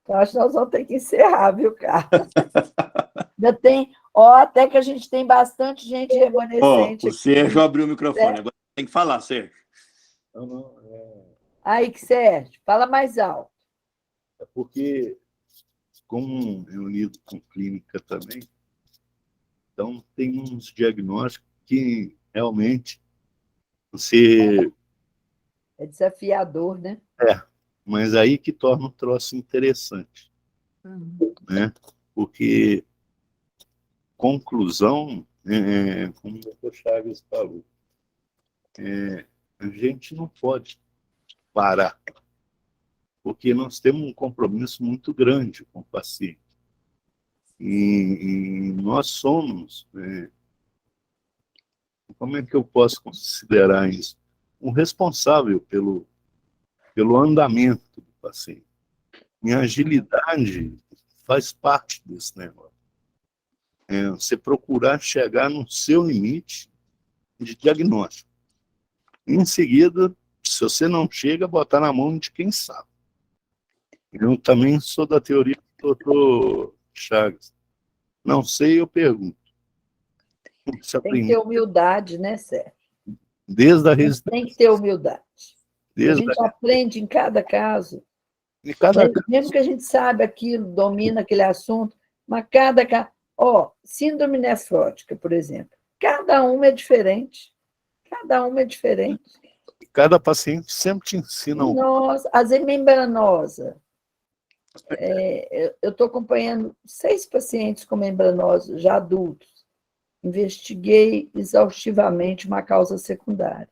Então, acho que nós vamos ter que encerrar, viu, Carlos? Ainda tem... até que a gente tem bastante gente remanescente. O Sérgio abriu o microfone. Agora tem que falar, Sérgio. Aí, Sérgio, fala mais alto. É porque, como eu lido com clínica também, então tem uns diagnósticos que realmente você... É desafiador, né? Mas aí que torna um troço interessante. Né? Porque, conclusão, como o Dr. Chagas falou, a gente não pode parar, porque nós temos um compromisso muito grande com o paciente. E nós somos, como é que eu posso considerar isso? Um responsável pelo andamento do paciente. E a agilidade faz parte desse negócio. Você procurar chegar no seu limite de diagnóstico. Em seguida, se você não chega, botar na mão de quem sabe. Eu também sou da teoria do Dr. Chagas. Não sei, eu pergunto. Tem que ter humildade, né, Sérgio? Desde a residência. Tem que ter humildade. A gente aprende em cada caso. Mesmo que a gente saiba aquilo, domina aquele assunto, mas cada caso... síndrome nefrótica, por exemplo. Cada uma é diferente. Cada uma é diferente. Cada paciente sempre te ensina um. Nossa, a membranosa. Eu estou acompanhando 6 pacientes com membranosa, já adultos. Investiguei exaustivamente uma causa secundária.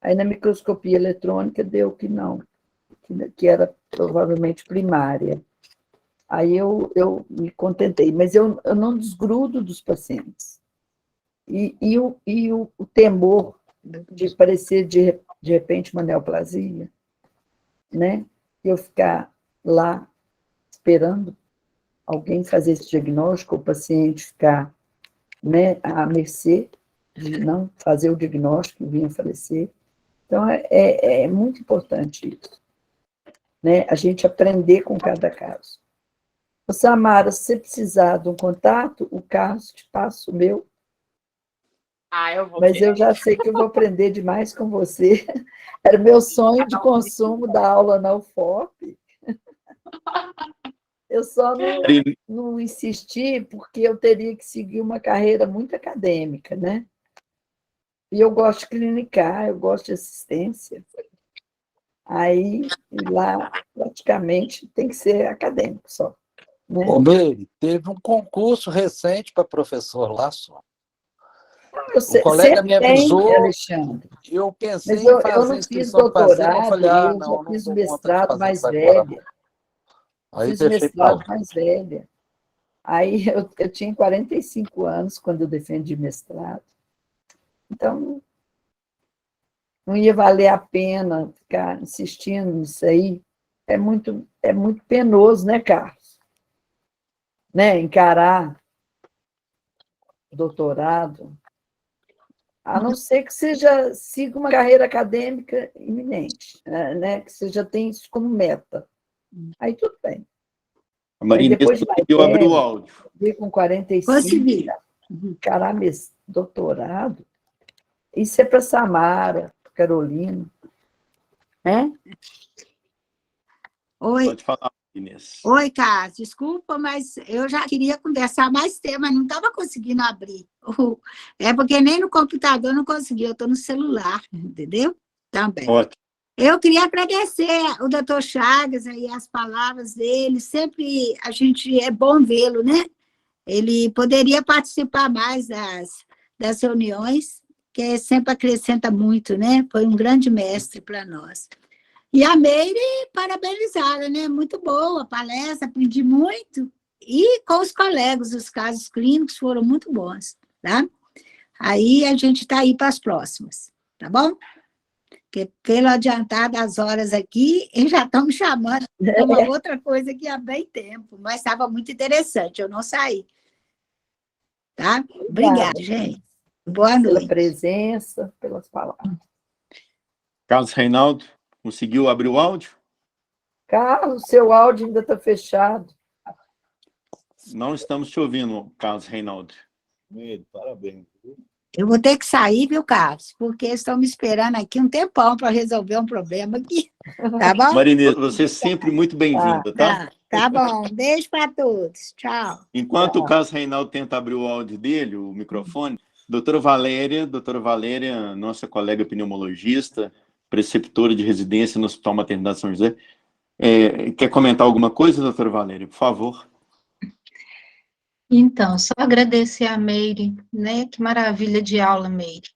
Aí, na microscopia eletrônica, deu que não, que era provavelmente primária. Aí eu me contentei, mas eu não desgrudo dos pacientes. E o temor de parecer, de repente, uma neoplasia, né? Eu ficar lá esperando alguém fazer esse diagnóstico, o paciente ficar, né, à mercê de não fazer o diagnóstico e vir a falecer. Então, é muito importante isso, né? A gente aprender com cada caso. Samara, se você precisar de um contato, o Carlos te passa o meu. Eu vou Mas querer. eu já sei que eu vou aprender demais com você. Era meu sonho de consumo da aula na UFOP. Eu só não insisti porque eu teria que seguir uma carreira muito acadêmica, né? E eu gosto de clinicar, eu gosto de assistência. Aí, lá, praticamente, tem que ser acadêmico só. Né? Ô, Meire, teve um concurso recente para professor lá só. O colega me avisou, Alexandre. eu pensei Mas em fazer eu não fiz doutorado, mas falei, eu não já fiz dou conta de mestrado fazer mais isso agora. velha. Aí Fiz deixei pra mestrado lá. mais velha. Aí eu tinha 45 anos quando eu defendi mestrado. Então, não ia valer a pena ficar insistindo nisso aí. É muito penoso, né, Carlos? Né? Encarar o doutorado, a não ser que você já siga uma carreira acadêmica iminente, né? Que você já tem isso como meta. Aí tudo bem. A Marinês conseguiu abrir o áudio. Com 45, Consegui. encarar doutorado, isso é para Samara, Carolina. Né? Oi. Pode falar, Inês. Oi, Cássio. Desculpa, mas eu já queria conversar mais tempo, mas não estava conseguindo abrir. É porque nem no computador não consegui, eu estou no celular, entendeu? Também. Ótimo. Eu queria agradecer o doutor Chagas e as palavras dele. Sempre é bom vê-lo, né? Ele poderia participar mais das reuniões, que sempre acrescenta muito, né? Foi um grande mestre para nós. E a Meire, parabenizada, né? Muito boa a palestra, aprendi muito. E com os colegas, os casos clínicos foram muito bons, tá? Aí a gente está aí para as próximas, tá bom? Porque pelo adiantar das horas aqui, eles já estão me chamando para uma outra coisa que há bem tempo, mas estava muito interessante, eu não saí. Tá? Obrigada, gente. Boa noite. Pela presença, pelas palavras. Carlos Reinaldo, conseguiu abrir o áudio? Carlos, seu áudio ainda está fechado. Não estamos te ouvindo, Carlos Reinaldo. Parabéns. Eu vou ter que sair, viu, Carlos? Porque estão me esperando aqui um tempão para resolver um problema aqui. Tá bom? Marinês, você é sempre muito bem-vinda, tá? Tá bom. Beijo para todos. Tchau. Enquanto o Carlos Reinaldo tenta abrir o áudio dele, o microfone, doutora Valéria, nossa colega pneumologista, preceptora de residência no Hospital Maternidade São José, quer comentar alguma coisa, doutora Valéria, por favor? Então, só agradecer a Meire, né? Que maravilha de aula, Meire.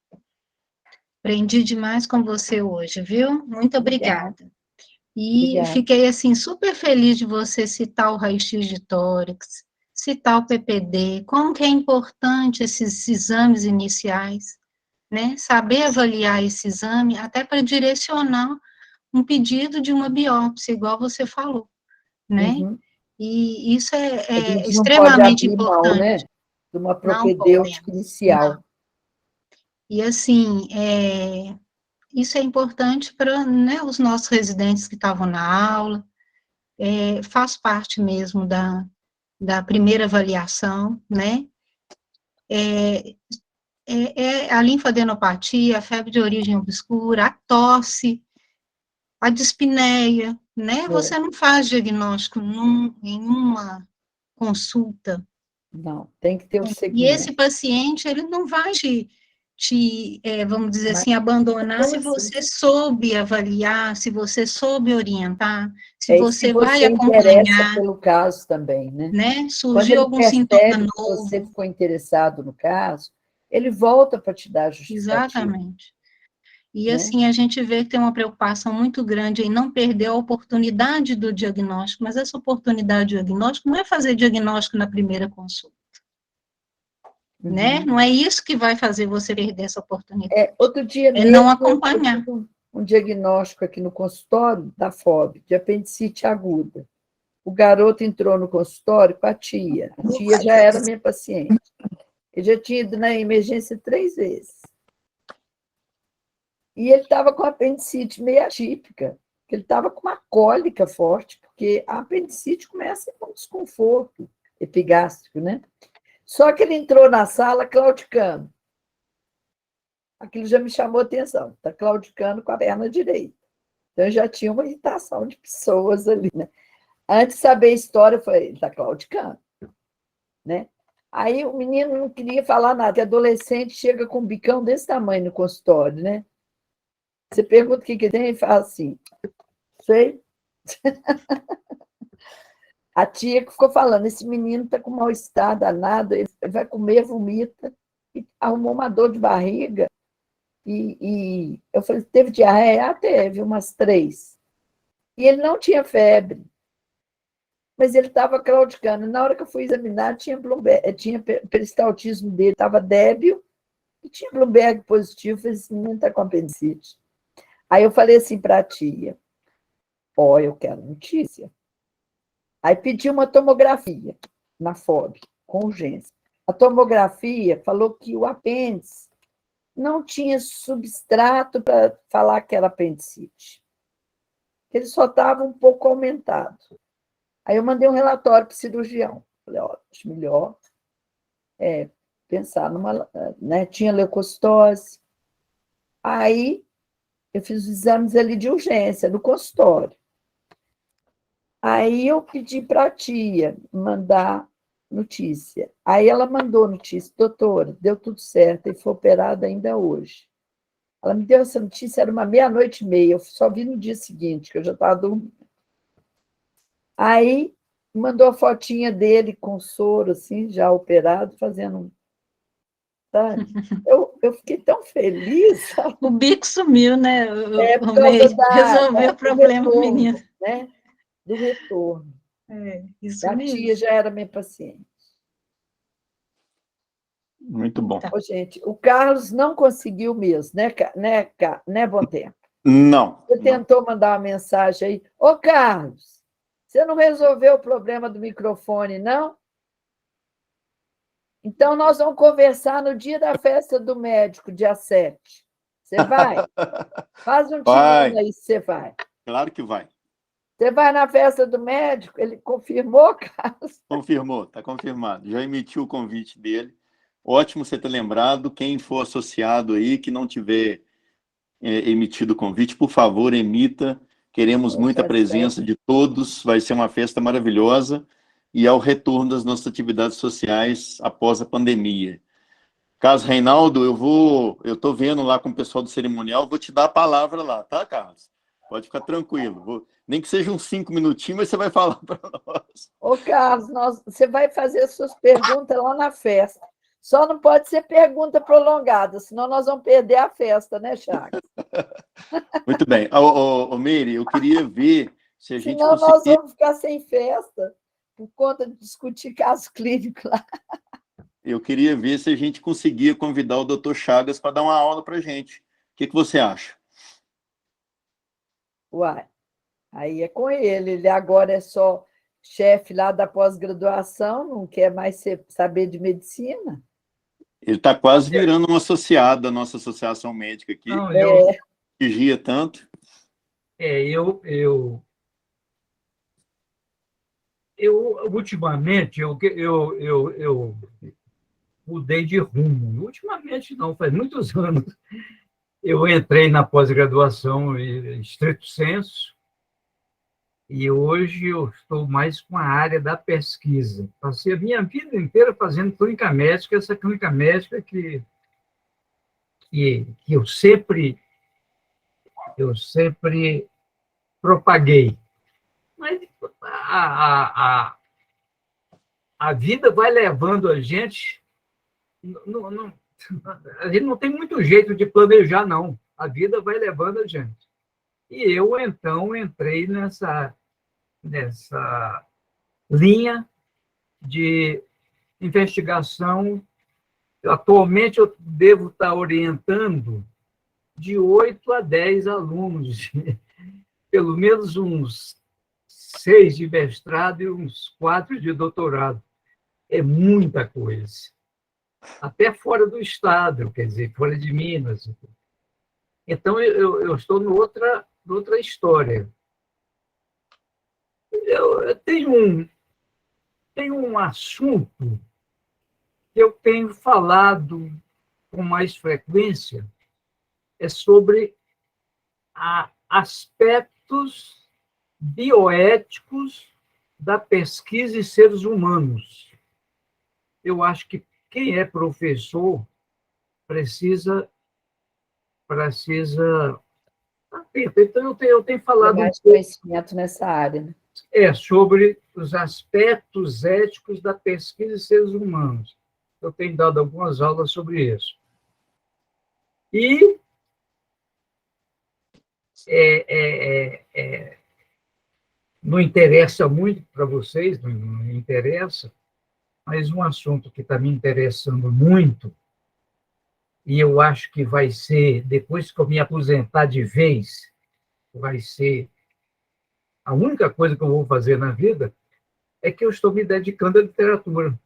Aprendi demais com você hoje, viu? Muito obrigada. E fiquei, assim, super feliz de você citar o raio-x de tórax, citar o PPD, como que é importante esses exames iniciais, né? Saber avaliar esse exame, até para direcionar um pedido de uma biópsia, igual você falou, né? Uhum. E isso é não pode extremamente abrir importante. mão, né? De uma propedêutica inicial. Não. E, assim, isso é importante para, né, os nossos residentes que estavam na aula, faz parte mesmo da primeira avaliação, né? A linfadenopatia, a febre de origem obscura, a tosse, a dispneia, né? Você não faz diagnóstico em uma consulta. Não, tem que ter um segmento. E esse paciente, ele não vai vamos dizer assim, abandonar se você soube avaliar, se você soube orientar, se você vai acompanhar. Pelo caso também, né? Surgiu algum sintoma novo. Você ficou interessado no caso, ele volta para te dar a justificativa. Exatamente. E assim, a gente vê que tem uma preocupação muito grande em não perder a oportunidade do diagnóstico, mas essa oportunidade de diagnóstico não é fazer diagnóstico na primeira consulta. Né? Não é isso que vai fazer você perder essa oportunidade. Outro dia mesmo, não acompanhar. um diagnóstico aqui no consultório da FOB, de apendicite aguda. O garoto entrou no consultório com a tia. A tia já era minha paciente. Ele já tinha ido na emergência 3 vezes. E ele estava com apendicite meio atípica. Ele estava com uma cólica forte, porque a apendicite começa com desconforto epigástrico, né? Só que ele entrou na sala claudicando. Aquilo já me chamou a atenção. Está claudicando com a perna direita. Então, já tinha uma irritação de pessoas ali, né? Antes de saber a história, eu falei, ele está claudicando, né? Aí o menino não queria falar nada, que adolescente chega com um bicão desse tamanho no consultório, né? Você pergunta o que tem e fala assim, sei. A tia que ficou falando, esse menino está com mal-estar danado, ele vai comer, vomita, e arrumou uma dor de barriga. E eu falei, teve diarreia? Ah, teve, umas 3. E ele não tinha febre, mas ele estava claudicando. Na hora que eu fui examinar, tinha peristaltismo dele, estava débil, e tinha Bloomberg positivo. Eu falei, esse menino está com apendicite. Aí eu falei assim para a tia, eu quero notícia. Aí pedi uma tomografia na FOB, com urgência. A tomografia falou que o apêndice não tinha substrato para falar que era apendicite. Ele só estava um pouco aumentado. Aí eu mandei um relatório para o cirurgião. Falei, acho melhor pensar numa... Né, tinha leucocitose. Aí eu fiz os exames ali de urgência, no consultório. Aí eu pedi para a tia mandar notícia. Aí ela mandou notícia, doutora, deu tudo certo e foi operada ainda hoje. Ela me deu essa notícia, era 00:30, eu só vi no dia seguinte, que eu já estava dormindo. Aí mandou a fotinha dele com soro, assim, já operado, fazendo... Sabe? Eu fiquei tão feliz. Sabe? O bico sumiu, né? Por causa Resolveu o problema do menino. Né? Do retorno. Isso a mesmo. tia já era minha paciente. Muito bom. Ô, gente, o Carlos não conseguiu mesmo, né, Bom Tempo? Não. Você tentou mandar uma mensagem aí. Ô, Carlos, você não resolveu o problema do microfone, não? Então, nós vamos conversar no dia da festa do médico, dia 7. Você vai? Faz um tirando aí se você vai. Claro que vai. Você vai na festa do médico? Ele confirmou, Carlos? Confirmou, está confirmado. Já emitiu o convite dele. Ótimo você ter lembrado. Quem for associado aí, que não tiver emitido o convite, por favor, emita. Queremos muita presença de todos. Vai ser uma festa maravilhosa. E ao retorno das nossas atividades sociais após a pandemia. Carlos Reinaldo, eu estou vendo lá com o pessoal do cerimonial, vou te dar a palavra lá, tá, Carlos? Pode ficar tranquilo. Nem que seja uns 5 minutinhos, mas você vai falar para nós. Ô, Carlos, você vai fazer as suas perguntas lá na festa. Só não pode ser pergunta prolongada, senão nós vamos perder a festa, né, Chagas? Muito bem. Meire, eu queria ver se a gente senão nós vamos ficar sem festa por conta de discutir caso clínico lá. Eu queria ver se a gente conseguia convidar o doutor Chagas para dar uma aula para a gente. O que você acha? Uai, aí é com ele. Ele agora é só chefe lá da pós-graduação, não quer mais saber de medicina. Ele está quase virando um associado da nossa associação médica aqui. Não, vigia tanto. Ultimamente, eu mudei de rumo. Ultimamente, não, faz muitos anos. Eu entrei na pós-graduação em estrito senso e hoje eu estou mais com a área da pesquisa. Passei a minha vida inteira fazendo clínica médica, essa clínica médica que eu sempre propaguei. Mas a vida vai levando a gente... a gente não tem muito jeito de planejar, não. A vida vai levando a gente. E eu, então, entrei nessa linha de investigação. Atualmente, eu devo estar orientando de 8 a 10 alunos, pelo menos uns 6 de mestrado e uns 4 de doutorado. É muita coisa. Até fora do estado, quer dizer, fora de Minas. Então, eu estou noutra história. Eu tenho um assunto que eu tenho falado com mais frequência, é sobre aspectos bioéticos da pesquisa em seres humanos. Eu acho que quem é professor precisa. Então, eu tenho falado mais conhecimento nessa área, né? sobre os aspectos éticos da pesquisa em seres humanos. Eu tenho dado algumas aulas sobre isso. E não interessa muito para vocês, não interessa, mas um assunto que está me interessando muito, e eu acho que vai ser, depois que eu me aposentar de vez, vai ser a única coisa que eu vou fazer na vida, é que eu estou me dedicando à literatura.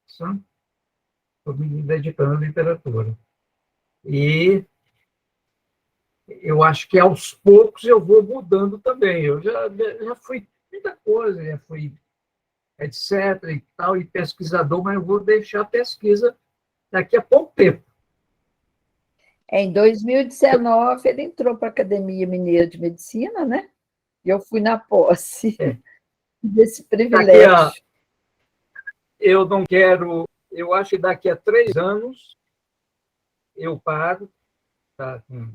Sabe? Estou me dedicando à literatura. E eu acho que aos poucos eu vou mudando também. Eu já fui muita coisa, já fui etc. e tal, e pesquisador, mas eu vou deixar a pesquisa daqui a pouco tempo. Em 2019, ele entrou para a Academia Mineira de Medicina, né? E eu fui na posse desse privilégio. Eu não quero... Eu acho que daqui a 3 anos eu paro, tá, com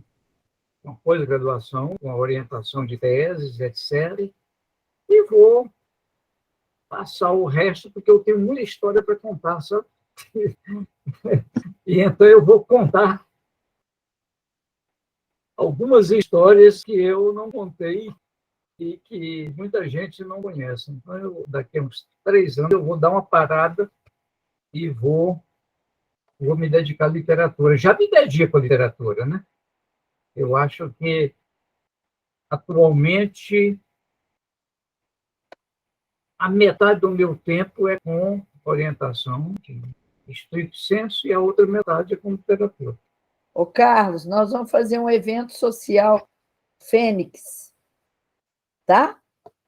uma pós-graduação, com a orientação de teses, etc., e vou passar o resto, porque eu tenho muita história para contar, sabe? E então eu vou contar algumas histórias que eu não contei e que muita gente não conhece. Então, daqui a uns 3 anos, eu vou dar uma parada e vou me dedicar à literatura. Já me dedico à literatura, né? Eu acho que, atualmente, a metade do meu tempo é com orientação, de estrito senso, e a outra metade é com literatura. Ô, Carlos, nós vamos fazer um evento social Fênix, tá?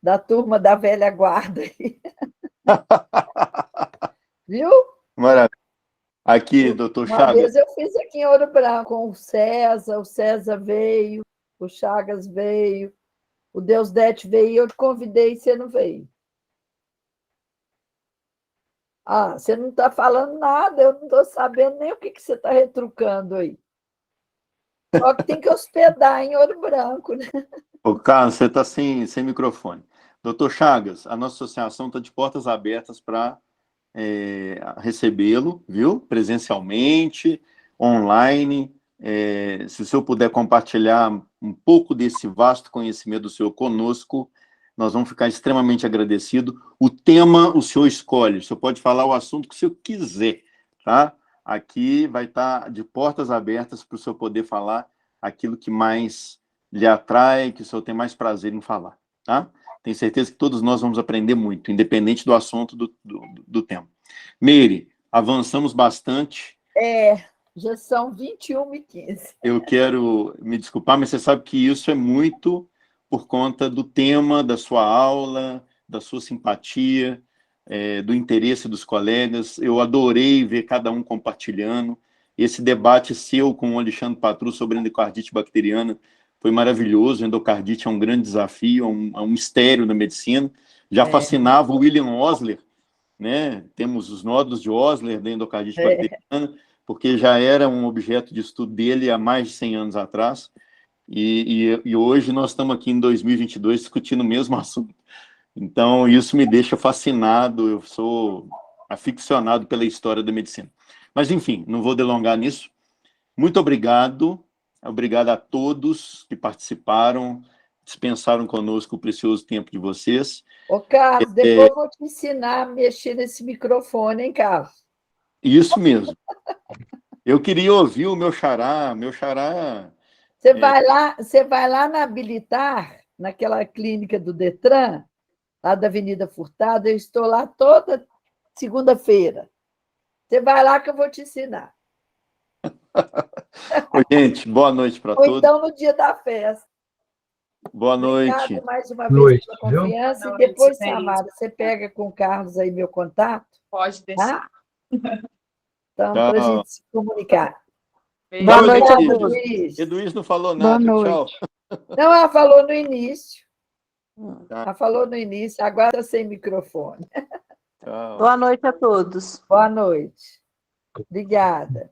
Da turma da velha guarda. Viu? Maravilha. Aqui, doutor Chagas. Uma vez eu fiz aqui em Ouro Branco com o César veio, o Chagas veio, o Deusdete veio, eu te convidei e você não veio. Ah, você não está falando nada, eu não estou sabendo nem o que você está retrucando aí. Só que tem que hospedar em Ouro Branco, né? Ô, Carlos, você está sem microfone. Doutor Chagas, a nossa associação está de portas abertas para recebê-lo, viu? Presencialmente, online. Se o senhor puder compartilhar um pouco desse vasto conhecimento do senhor conosco, nós vamos ficar extremamente agradecidos. O tema o senhor escolhe, o senhor pode falar o assunto que o senhor quiser, tá? Aqui vai estar de portas abertas para o senhor poder falar aquilo que mais lhe atrai, que o senhor tem mais prazer em falar, tá? Tenho certeza que todos nós vamos aprender muito, independente do assunto do tema. Meire, avançamos bastante. Já são 21h15. Eu quero me desculpar, mas você sabe que isso é muito por conta do tema da sua aula, da sua simpatia, do interesse dos colegas. Eu adorei ver cada um compartilhando. Esse debate seu com o Alexandre Patru sobre endocardite bacteriana foi maravilhoso. Endocardite é um grande desafio, é um mistério da medicina. Já fascinava o William Osler, né? Temos os nódulos de Osler da endocardite bacteriana, porque já era um objeto de estudo dele há mais de 100 anos atrás. E hoje nós estamos aqui em 2022 discutindo o mesmo assunto. Então, isso me deixa fascinado, eu sou aficionado pela história da medicina. Mas, enfim, não vou delongar nisso. Muito obrigado a todos que participaram, dispensaram conosco o precioso tempo de vocês. Ô, Carlos, depois eu vou te ensinar a mexer nesse microfone, hein, Carlos? Isso mesmo. Eu queria ouvir o meu xará. Meu xará... Você vai lá na Habilitar, naquela clínica do Detran, lá da Avenida Furtado, eu estou lá toda segunda-feira. Você vai lá que eu vou te ensinar. Gente, boa noite para Ou todos. então no dia da festa. Boa noite. Obrigado mais uma vez pela confiança. Boa E depois, noite, Samara, você pega com o Carlos aí meu contato, Pode deixar. tá? Então, Tchau. para a gente se comunicar. Boa noite a Obrigada, todos. Luiz. Eduís não falou Boa nada. noite. Tchau. Não, ela falou no início. Tá. Ela falou no início, agora está sem microfone. Tchau. Boa noite a todos. Boa noite. Obrigada.